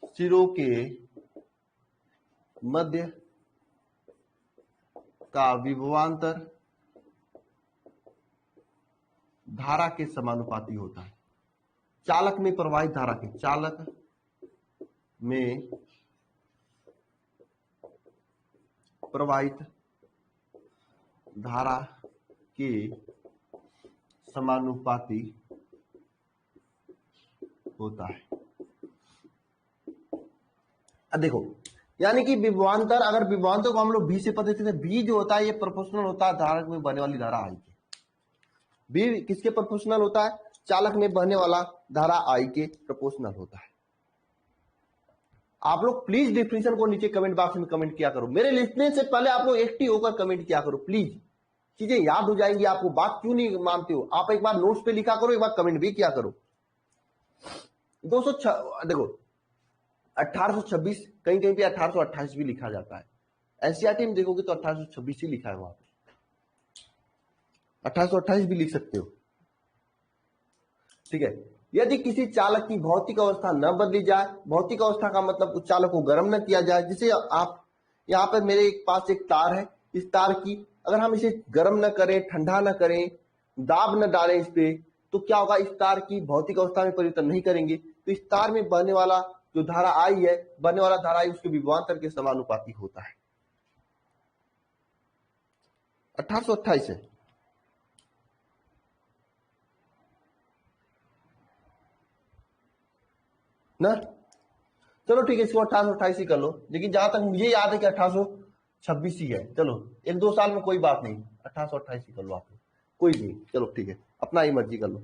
सिरों के मध्य का विभवांतर धारा के समानुपाती होता है। चालक में प्रवाहित धारा के, चालक में प्रवाहित धारा के समानुपाती होता है। अब देखो, यानी कि विभवांतर, अगर विभवांतर को हम लोग भी से पता चलते, भी जो होता है ये प्रोपोर्शनल होता है धारक में बहने वाली धारा आई के। भी किसके प्रोपोर्शनल होता है? चालक में बहने वाला धारा आई के प्रोपोर्शनल होता है। आप लोग प्लीज डिफिनेशन को नीचे कमेंट बॉक्स में कमेंट किया करो। मेरे लिखने से पहले आप लोग एक्टिव होकर कमेंट किया करो प्लीज, चीजें याद हो जाएंगी आपको। बात क्यों नहीं मानते हो? आप एक बार नोट्स पे लिखा करो, एक बार कमेंट भी किया करो। 200 देखो 1826, कहीं कहीं पे 1828 भी लिखा जाता है। एनसीईआरटी में देखोगे तो 1826 ही लिखा है वहां पे, 1828 भी लिख सकते हो। ठीक है, यदि किसी चालक की भौतिक अवस्था न बदली जाए, भौतिक अवस्था का मतलब उस चालक को गर्म न किया जाए। जिसे आप यहाँ पर मेरे पास एक तार है, इस तार की अगर हम इसे गर्म न करें, ठंडा न करें, दाब न डालें इस पे, तो क्या होगा? इस तार की भौतिक अवस्था में परिवर्तन नहीं करेंगे तो इस तार में बहने वाला जो धारा आई है, बहने वाला धारा आई उसके विभवांतर के समानुपाती होता है। 1828 है ना? चलो ठीक है, इसको 1828 ही कर लो, लेकिन जहां तक मुझे याद है कि 1826 ही है। चलो 1-2 साल में कोई बात नहीं, 1828 ही कर लो आप, कोई नहीं। चलो ठीक है, अपना ही मर्जी कर लो।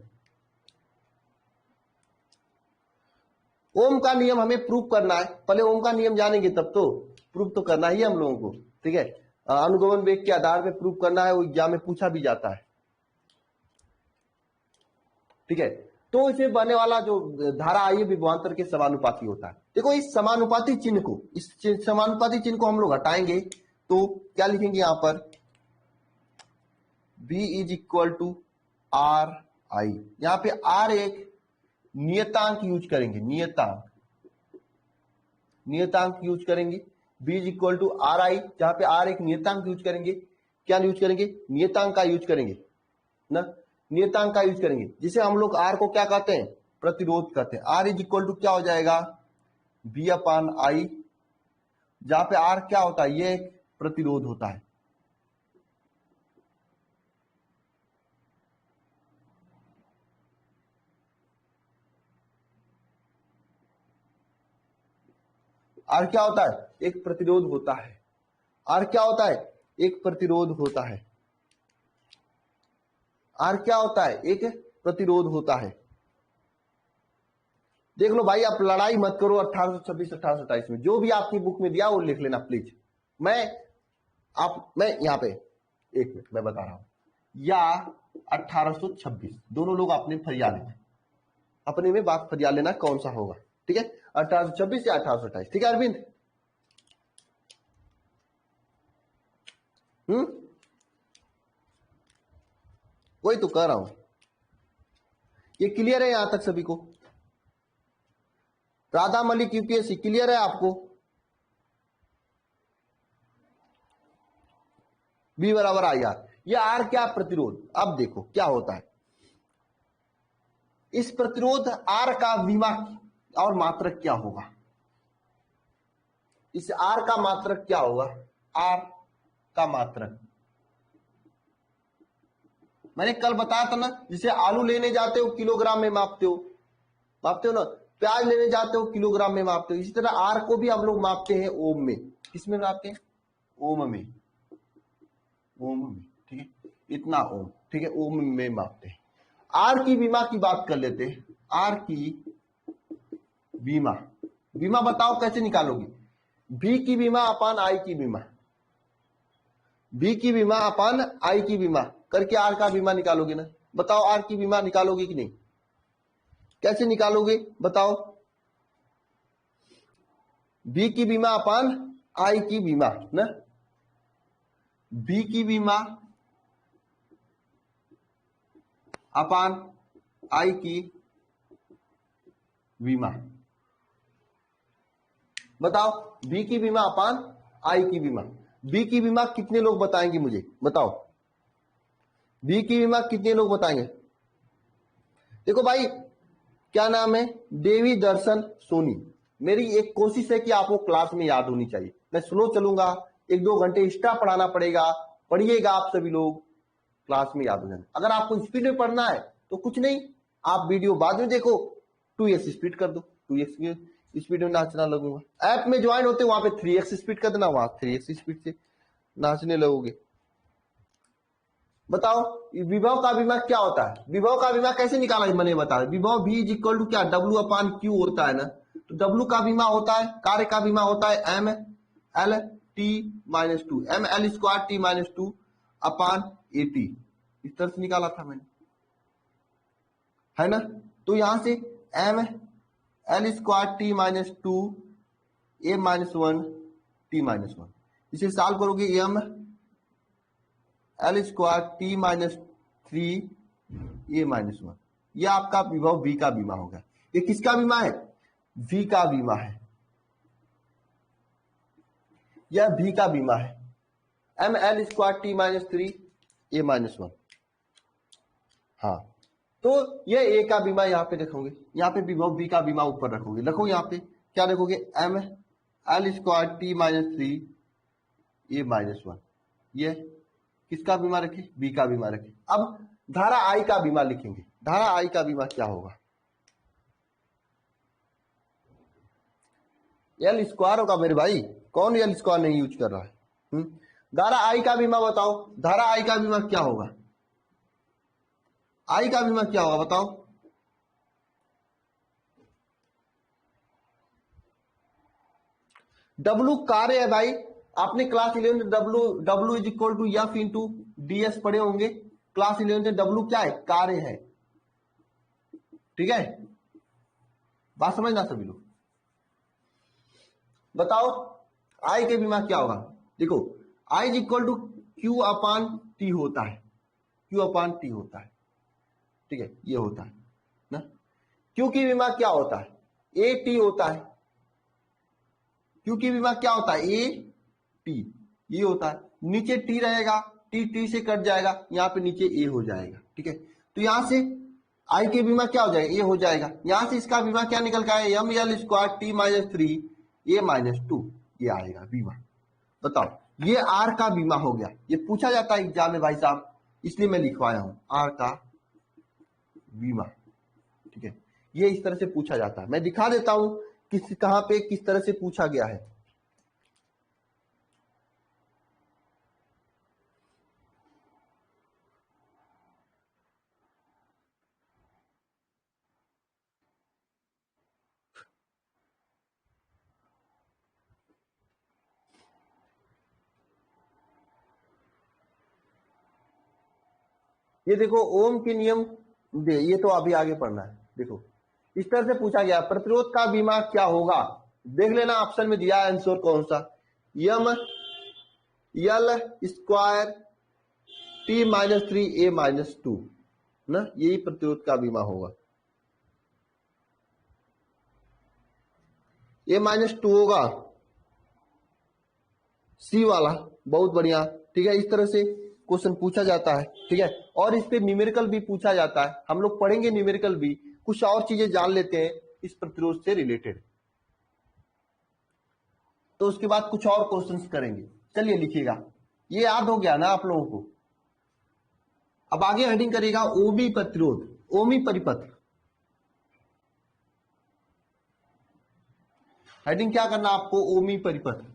ओम का नियम हमें प्रूव करना है, पहले ओम का नियम जानेंगे तब तो प्रूव तो करना ही है हम लोगों को। ठीक है, अनुगमन वेग के आधार पे प्रूव करना है, वो एग्जाम में पूछा भी जाता है। ठीक है, तो इसमें बहने वाला जो धारा आई है विभवांतर के समानुपाती होता है। देखो इस समानुपाती चिन्ह को, इस समानुपाती चिन्ह को हम लोग हटाएंगे तो क्या लिखेंगे यहां पर? B is equal to R I. यहां पे आर एक नियतांक यूज करेंगे, नियतांक, नियतांक यूज करेंगे। B is equal to R I, जहां पे आर एक नियतांक यूज करेंगे। क्या यूज करेंगे? नियतांक का यूज करेंगे ना, नियतांक का यूज करेंगे, जिसे हम लोग आर को क्या कहते हैं? प्रतिरोध कहते हैं। आर इज इक्वल टू क्या हो जाएगा? बी अपान आई, जहां पे आर क्या होता है? ये एक प्रतिरोध होता है। आर क्या होता है? एक प्रतिरोध होता है। आर क्या होता है? एक प्रतिरोध होता है। आर क्या होता है? एक प्रतिरोध होता है। देख लो भाई, आप लड़ाई मत करो 1826 1827 में, जो भी आपकी बुक में दिया वो लिख लेना प्लीज। मैं यहां पे एक मिनट मैं बता रहा हूं, या 1826 दोनों लोग अपने फरिया लेना, अपने में बात फरिया लेना कौन सा होगा, ठीक है? 1826 या 1828, ठीक है अरविंद? वही तो कह रहा हूं। ये क्लियर है यहां तक सभी को? राधा मलिक यूपीएससी क्लियर है आपको? बी बराबर आई आर, ये आर क्या? प्रतिरोध। अब देखो क्या होता है, इस प्रतिरोध आर का विमा और मात्रक क्या होगा? इस आर का मात्रक क्या होगा? आर का मात्रक मैंने कल बताया था ना, जिसे आलू लेने जाते हो किलोग्राम में मापते हो ना, प्याज लेने जाते हो किलोग्राम में मापते हो, इसी तरह आर को भी हम लोग मापते हैं ओम में। किसमें मापते हैं? ओम में। ठीक है, इतना ओम, ठीक है, ओम में मापते हैं। आर की बीमा की बात कर लेते हैं। आर की बीमा बताओ कैसे निकालोगे? बी की बीमा अपान आई की बीमा, बी की बीमा अपान आई की बीमा करके आर का बीमा निकालोगे ना। बताओ आर की बीमा निकालोगे कि नहीं? कैसे निकालोगे बताओ? बी की बीमा अपान आई की बीमा ना, बी की बीमा अपान आई की बीमा। बताओ बी की बीमा अपान आई की बीमा, बी की बीमा कितने लोग बताएंगे मुझे? बताओ बी की बीमा कितने लोग बताएंगे? देखो भाई, क्या नाम है? देवी दर्शन सोनी। मेरी एक कोशिश है कि आपको क्लास में याद होनी चाहिए। मैं स्लो चलूंगा, 1-2 घंटे एक्स्ट्रा पढ़ाना पड़ेगा, पढ़िएगा आप सभी लोग, क्लास में याद हो जाए। अगर आपको स्पीड में पढ़ना है तो कुछ नहीं, आप वीडियो बाद में देखो, 2x स्पीड कर दो, 2x स्पीड में नाचना लगूंगा। ऐप में ज्वाइन होते वहां पे 3x स्पीड कर देना, वहां 3x स्पीड से नाचने लगोगे। बताओ विभव का बीमा क्या होता है? विभव का बीमा कैसे निकाला मैंने बताया। विभव भी इज इक्वल टू क्या? डब्ल्यू अपान क्यू होता है ना, तो डब्ल्यू का बीमा होता है, कार्य का बीमा होता है M L T minus 2, M L square T minus 2 upon A T. इस तरह से निकाला था मैंने, है ना? तो यहां से M L square T minus 2 A minus 1 T minus 1, इसे सॉल्व करोगे M L square T minus 3 A minus 1, यह आपका विभव v का बीमा होगा। ये किसका बीमा है? v का बीमा है, यह v का बीमा है। M L square T minus 3 A minus 1, हाँ, तो ये ए का बीमा यहाँ पे रखोगे, यहाँ पे विभव v का बीमा ऊपर रखोगे। रखो यहाँ पे क्या रखोगे? M L square T minus 3 A minus 1, ये किसका बीमा रखे? बी का बीमा रखे। अब धारा आई का बीमा लिखेंगे। धारा आई का बीमा क्या होगा? एल स्क्वायर होगा मेरे भाई, कौन एल स्क्वायर नहीं यूज कर रहा है? धारा आई का बीमा बताओ, धारा आई का बीमा क्या होगा? आई का बीमा क्या होगा बताओ? डब्लू कार्य है भाई, आपने क्लास 11 में W is equal to F into D S पढ़े होंगे। क्लास 11 में डब्लू क्या है? कार्य है, ठीक है? बात समझना सभी लोग। बताओ आई के बीमा क्या होगा? देखो I is equal to Q upon T होता है, क्यू अपान टी होता है, ठीक है, ये होता है ना। क्यू की बीमा क्या होता है? ए टी होता है। क्यू की बीमा क्या होता है? ए टी, ये होता है। नीचे टी रहेगा, टी टी से कट जाएगा, यहाँ पे नीचे ए हो जाएगा, ठीक है। तो यहां से आई के बीमा क्या हो जाएगा? ए हो जाएगा। यहां से इसका बीमा क्या निकल के आएगा? M L square T minus 3 A minus 2, ये आएगा बीमा। बताओ ये आर का बीमा हो गया। ये पूछा जाता है एग्जाम में भाई साहब, इसलिए मैं लिखवाया हूं आर का बीमा, ठीक है। ये इस तरह से पूछा जाता है, मैं दिखा देता हूं कहां पे किस तरह से पूछा गया है। ये देखो ओम के नियम ये तो अभी आगे पढ़ना है। देखो इस तरह से पूछा गया प्रतिरोध का बीमा क्या होगा, देख लेना ऑप्शन में दिया है आंसर कौन सा, M L square T minus 3 A minus 2 ना, यही प्रतिरोध का बीमा होगा। ए माइनस 2 होगा सी वाला, बहुत बढ़िया। ठीक है, इस तरह से क्वेश्चन पूछा जाता है। ठीक है, और इस पे न्यूमेरिकल भी पूछा जाता है, हम लोग पढ़ेंगे न्यूमेरिकल भी, कुछ और चीजें जान लेते हैं इस प्रतिरोध से रिलेटेड, तो उसके बाद कुछ और क्वेश्चंस करेंगे। चलिए लिखिएगा, ये याद हो गया ना आप लोगों को। अब आगे हेडिंग करेगा ओमी प्रतिरोध, ओमी परिपथ। हेडिंग क्या करना आपको, ओमी परिपथ।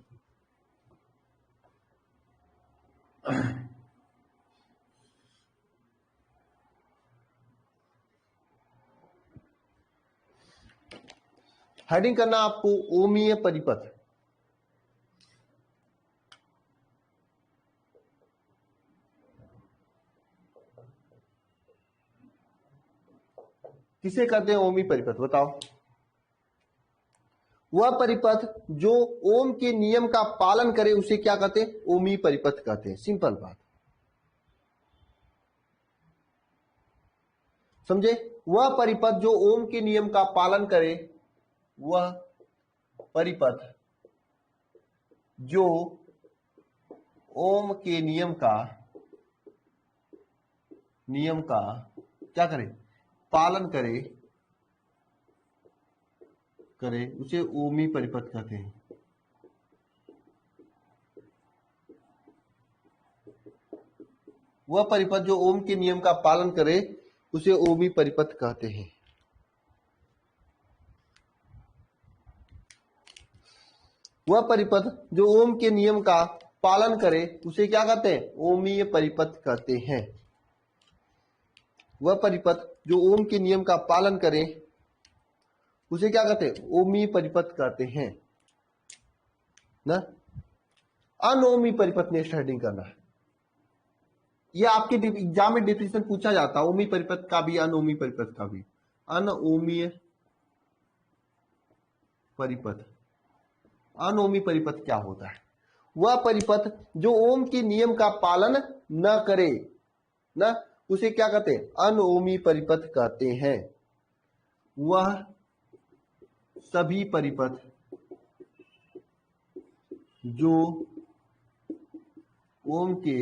हेडिंग करना आपको ओमीय परिपथ। किसे कहते हैं ओमी परिपथ, बताओ। वह परिपथ जो ओम के नियम का पालन करे उसे क्या कहते हैं, ओमी परिपथ कहते हैं। सिंपल बात, समझे। वह परिपथ जो ओम के नियम का पालन करे, वह परिपथ जो ओम के नियम का क्या करे, पालन करे उसे ओमी परिपथ कहते हैं। वह परिपथ जो ओम के नियम का पालन करे उसे ओमी परिपथ कहते हैं। वह परिपथ जो ओम के नियम का पालन करे उसे क्या कहते हैं, ओमीय परिपथ कहते हैं। वह परिपथ जो ओम के नियम का पालन करे उसे क्या कहते हैं, ओमी परिपथ कहते हैं ना। अनोमी परिपथ ने हेडिंग करना है, यह आपके एग्जाम में डिफिनेशन पूछा जाता है, ओमी परिपथ का भी अनोमी परिपथ का भी। अनोमीय परिपथ, अनोमी परिपथ क्या होता है, वह परिपथ जो ओम के नियम का पालन न करे ना, उसे क्या कहते हैं, अनोमी परिपथ कहते हैं। वह सभी परिपथ जो ओम के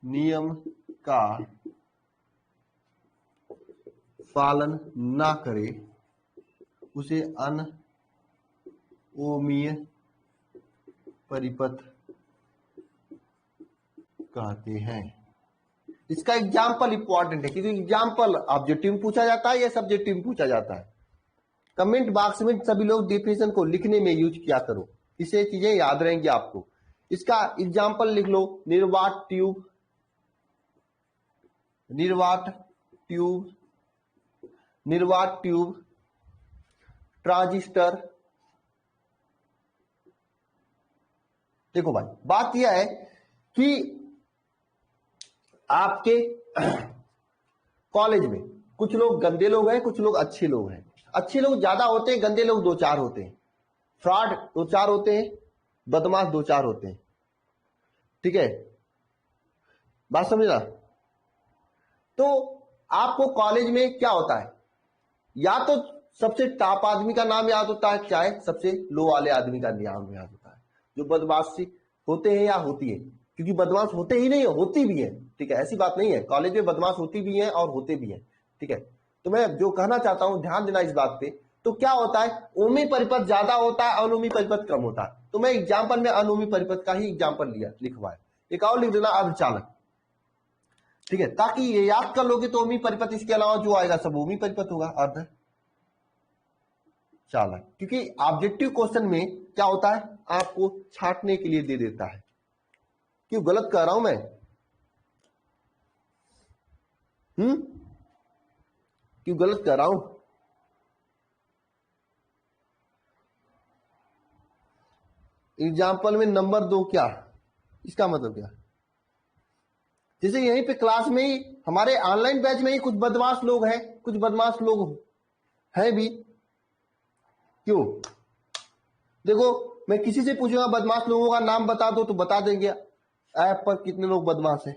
नियम का पालन ना करे उसे अनओमीय परिपथ कहते हैं। इसका एग्जाम्पल इंपॉर्टेंट है, क्योंकि एग्जाम्पल ऑब्जेक्टिव में पूछा जाता है या सब्जेक्टिव में पूछा जाता है। कमेंट बॉक्स में सभी लोग डिफिनेशन को लिखने में यूज किया करो, इससे चीजें याद रहेंगी आपको। इसका एग्जाम्पल लिख लो, निर्वात ट्यूब, निर्वात ट्यूब, निर्वात ट्यूब, ट्रांजिस्टर। देखो भाई, बात यह है कि आपके कॉलेज में कुछ लोग गंदे लोग हैं, कुछ लोग अच्छे लोग हैं। अच्छे लोग ज्यादा होते हैं, गंदे लोग 2-4 होते हैं, फ्रॉड 2-4 होते हैं, बदमाश 2-4 होते हैं। ठीक है, बात समझना। तो आपको कॉलेज में क्या होता है, या तो सबसे टॉप आदमी का नाम याद होता है, चाहे सबसे लो वाले आदमी का नाम याद होता है। जो बदमाशी होते हैं या होती है, क्योंकि बदमाश होते ही नहीं, होती भी है। ठीक है, ऐसी बात नहीं है, कॉलेज में बदमाश होती भी है और होते भी है। ठीक है, तो मैं जो कहना चाहता हूं ध्यान देना इस बात पे। तो क्या होता है, ओमी परिपथ ज्यादा होता है, अनोमी परिपथ कम होता है। तो मैं एग्जाम्पल में अनोमी परिपथ का ही एग्जाम्पल लिया, लिखवाया। एक और लिख देना, अर्धचालक। ठीक है, ताकि ये याद कर लोगे तो ओमी परिपथ, इसके अलावा जो आएगा सब ओमी परिपथ होगा, अर्ध चालक। क्योंकि ऑब्जेक्टिव क्वेश्चन में क्या होता है, आपको छांटने के लिए दे देता है। क्यों गलत कह रहा हूं मैं, क्यों गलत कह रहा हूं। एग्जाम्पल में नंबर 2 क्या, इसका मतलब क्या, जैसे यहीं पे क्लास में ही हमारे ऑनलाइन बैच में ही कुछ बदमाश लोग हैं, कुछ बदमाश लोग हैं भी। क्यों? देखो मैं किसी से पूछूंगा बदमाश लोगों का नाम बता दो तो बता देंगे ऐप पर कितने लोग बदमाश हैं।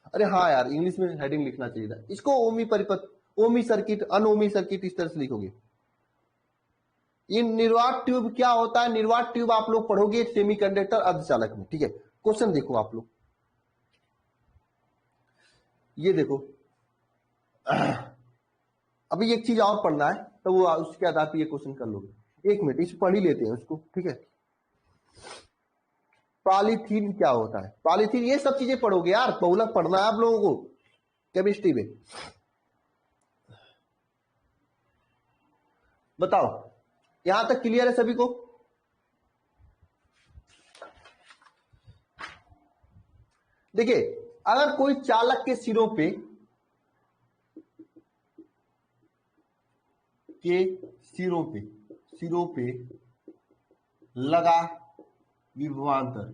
अरे हाँ यार, इंग्लिश में हेडिंग लिखना चाहिए था इसको। ओमी परिपथ, ओमी सर्किट, अनओमी सर्किट, इस तरह से लिखोगे। ये निर्वात ट्यूब क्या होता है? निर्वात ट्यूब आप लोग पढ़ोगे सेमीकंडक्टर अर्धचालक में, ठीक है। क्वेश्चन देखो आप लोग, ये देखो अभी एक चीज और पढ़ना है तो वो उसके आधार पर ये क्वेश्चन कर लोगे। एक मिनट इस पढ़ ही लेते हैं उसको, ठीक है। पॉलीथीन क्या होता है? पॉलीथीन, ये सब चीजें पढ़ोगे यार, बहुलक पढ़ना है आप लोगों को केमिस्ट्री में। बताओ यहां तक क्लियर है सभी को? देखिए अगर कोई चालक के सिरों पे लगा विभवांतर,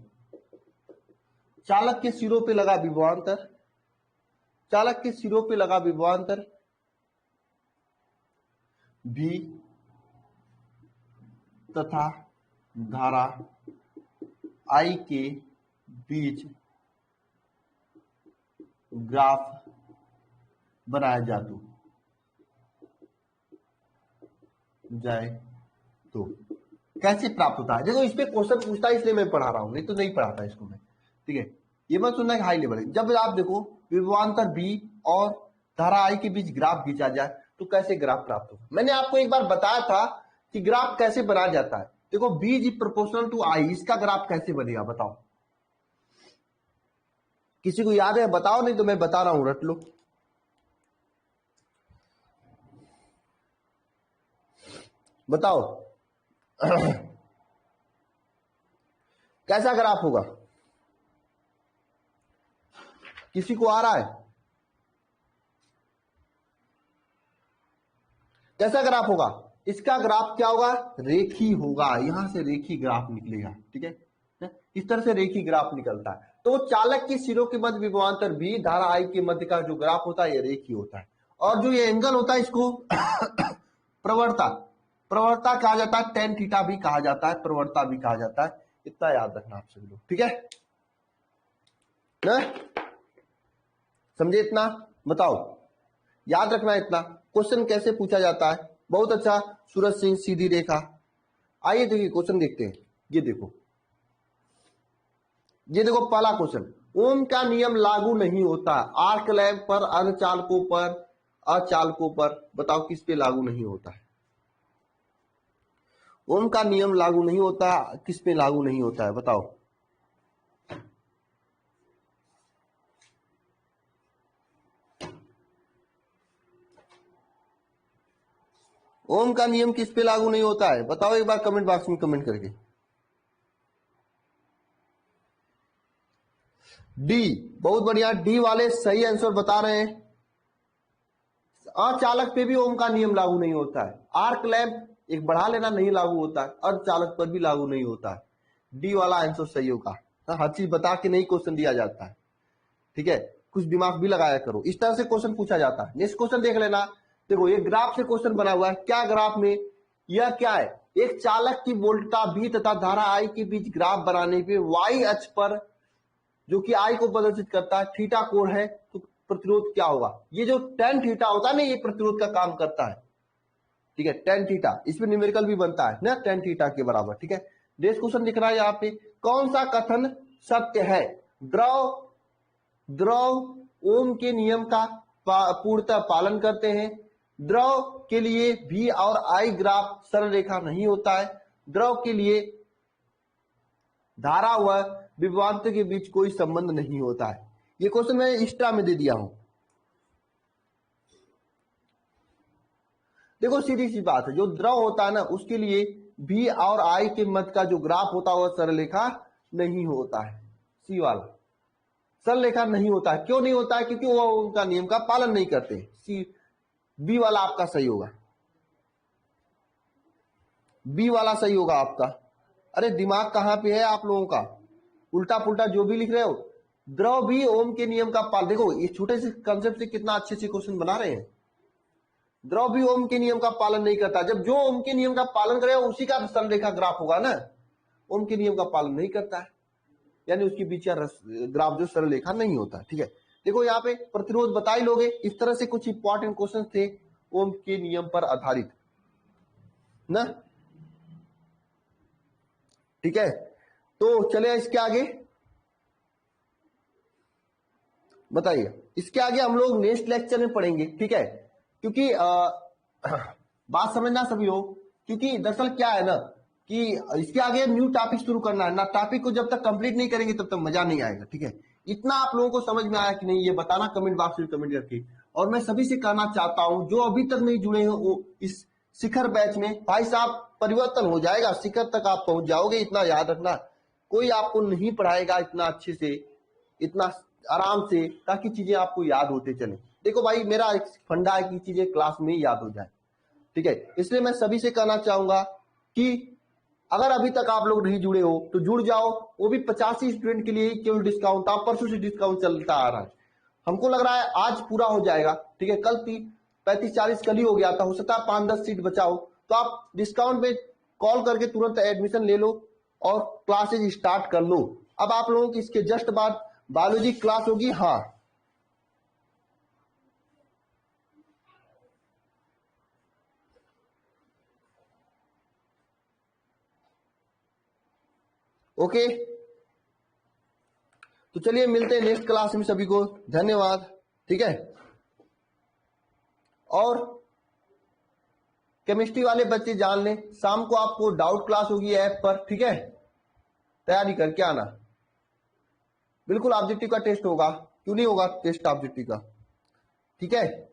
चालक के सिरों पे लगा विभवांतर, चालक के सिरों पे लगा विभवांतर भी तथा धारा I के बीच ग्राफ बनाया जाए तो कैसे प्राप्त होता है? देखो इस पे क्वेश्चन पूछता है इसलिए मैं पढ़ा रहा हूं, नहीं तो नहीं पढ़ाता इसको मैं, ठीक है। ये मत सुनना है हाई लेवल है। जब आप देखो विभवांतर बी और धारा आई के बीच ग्राफ खींचा जाए तो कैसे ग्राफ प्राप्त होगा? मैंने आपको एक बार बताया था कि ग्राफ कैसे बनाया जाता है। देखो बी इज प्रोपोर्शनल टू आई, इसका ग्राफ कैसे बनेगा बताओ? किसी को याद है? बताओ, नहीं तो मैं बता रहा हूं, रट लो। बताओ कैसा ग्राफ होगा? किसी को आ रहा है? कैसा ग्राफ होगा? इसका ग्राफ क्या होगा? रेखी होगा, यहां से रेखी ग्राफ निकलेगा, ठीक है। इस तरह से रेखी ग्राफ निकलता है। तो चालक के सिरों के मध्य विभवांतर भी धारा आई के मध्य का जो ग्राफ होता है ये रेखी होता है। और जो ये एंगल होता है इसको प्रवणता कहा जाता है, टेन थीटा भी कहा जाता है, प्रवणता भी कहा जाता है। इतना याद रखना आप सभी लोग, ठीक है ना? समझे इतना? बताओ, याद रखना इतना। क्वेश्चन कैसे पूछा जाता है? बहुत अच्छा, सूरज सिंह, सीधी रेखा। आइए देखिए क्वेश्चन देखते हैं। ये देखो पहला क्वेश्चन, ओम का नियम लागू नहीं होता आर्क लैंप पर, अर्धचालकों पर, अचालकों पर। बताओ किस पे लागू नहीं होता है? ओम का नियम लागू नहीं होता, किस पे लागू नहीं होता है बताओ? ओम का नियम किस पे लागू नहीं होता है बताओ एक बार कमेंट बॉक्स में कमेंट करके। डी, बहुत बढ़िया, डी वाले सही आंसर बता रहे हैं। अचालक पे भी ओम का नियम लागू नहीं होता है। आर्क लैंप एक बढ़ा लेना नहीं लागू होता है, अर्धचालक पर भी लागू नहीं होता है। डी वाला आंसर सही होगा। हर चीज बता के नहीं क्वेश्चन दिया जाता है, ठीक है। कुछ दिमाग भी लगाया करो, इस तरह से क्वेश्चन पूछा जाता है। नेक्स्ट क्वेश्चन देख लेना। देखो ये ग्राफ से क्वेश्चन बना हुआ है। क्या ग्राफ में यह क्या है? एक चालक की वोल्टता बी तथा धारा आई के बीच ग्राफ बनाने पे वाई अक्ष पर, जो कि आई को प्रदर्शित करता है, थीटा कोण है, तो प्रतिरोध क्या होगा? ये जो टेन थीटा होता है ना, ये प्रतिरोध का काम करता है, ठीक है। टेन थीटा, इसमें न्यूमेरिकल भी बनता है ना, टेन थीटा के बराबर, ठीक है। नेक्स्ट क्वेश्चन दिख रहा है यहाँ पे, कौन सा कथन सत्य है? द्रव ओम के नियम का पूर्णतः पालन करते हैं। द्रव के लिए भी और आई ग्राफ सरल रेखा नहीं होता है। द्रव के लिए धारा व विभवांतर के बीच कोई संबंध नहीं होता है। ये क्वेश्चन मैं एक्स्ट्रा में दे दिया हूं। देखो सीधी सी बात है, जो द्रव होता है ना उसके लिए भी और आई के मध्य का जो ग्राफ होता है वह सरल रेखा नहीं होता है। सी वाला सरल रेखा नहीं होता है। क्यों नहीं होता है? क्योंकि वो उनका नियम का पालन नहीं करते। सी, बी वाला आपका सही होगा, बी वाला सही होगा आपका। अरे दिमाग कहां पे है आप लोगों का? उल्टा पुल्टा जो भी लिख रहे हो, द्रव भी ओम के नियम का पालन, देखो ये छोटे से कंसेप्ट से कितना अच्छे से क्वेश्चन बना रहे हैं। द्रव भी ओम के नियम का पालन नहीं करता, जब जो ओम के नियम का पालन करेगा उसी का सरल रेखा ग्राफ होगा ना। ओम के नियम का पालन नहीं करता है, यानी उसके बीच का ग्राफ जो सरल रेखा नहीं होता। ठीक है, देखो यहाँ पे प्रतिरोध बता ही लोगे। इस तरह से कुछ इंपॉर्टेंट क्वेश्चन थे ओम के नियम पर आधारित ना। ठीक है, तो चले इसके आगे बताइए। इसके आगे हम लोग नेक्स्ट लेक्चर में पढ़ेंगे। ठीक है, क्योंकि बात समझना सभी हो, क्योंकि दरअसल क्या है ना कि इसके आगे न्यू टॉपिक शुरू करना है ना। टॉपिक को जब तक कंप्लीट नहीं करेंगे तब तक मजा नहीं आएगा। ठीक है, इतना आप लोगों को समझ में आया कि नहीं ये बताना कमेंट बॉक्स में कमेंट करके। और मैं सभी से कहना चाहता हूं जो अभी तक नहीं जुड़े हैं वो इस शिखर बैच में, भाई साहब परिवर्तन हो जाएगा, शिखर तक आप पहुंच जाओगे। इतना याद रखना, कोई आपको नहीं पढ़ाएगा इतना अच्छे से, इतना आराम से, ताकि चीजें आपको याद होते चले। देखो भाई मेरा एक फंडा है कि चीजें क्लास में ही याद हो जाए। ठीक है, इसलिए मैं सभी से कहना चाहूंगा कि अगर अभी तक आप लोग नहीं जुड़े हो तो जुड़ जाओ, वो भी 85 स्टूडेंट के लिए ही केवल डिस्काउंट। आप परसों से डिस्काउंट चलता आ रहा है, हमको लग रहा है आज पूरा हो जाएगा। ठीक है, कल 35-40 कल ही हो गया था, हो सकता है 5-10 सीट बचाओ, तो आप डिस्काउंट में कॉल करके तुरंत एडमिशन ले लो और क्लासेज स्टार्ट कर लो। अब आप लोगों की इसके जस्ट बाद बायोलॉजी क्लास होगी। हाँ, ओके, तो चलिए मिलते हैं नेक्स्ट क्लास में। सभी को धन्यवाद। ठीक है, और केमिस्ट्री वाले बच्चे जान लें, शाम को आपको डाउट क्लास होगी ऐप पर। ठीक है, तैयारी करके आना। बिल्कुल ऑब्जेक्टिव का टेस्ट होगा, क्यों नहीं होगा टेस्ट ऑब्जेक्टिव का। ठीक है।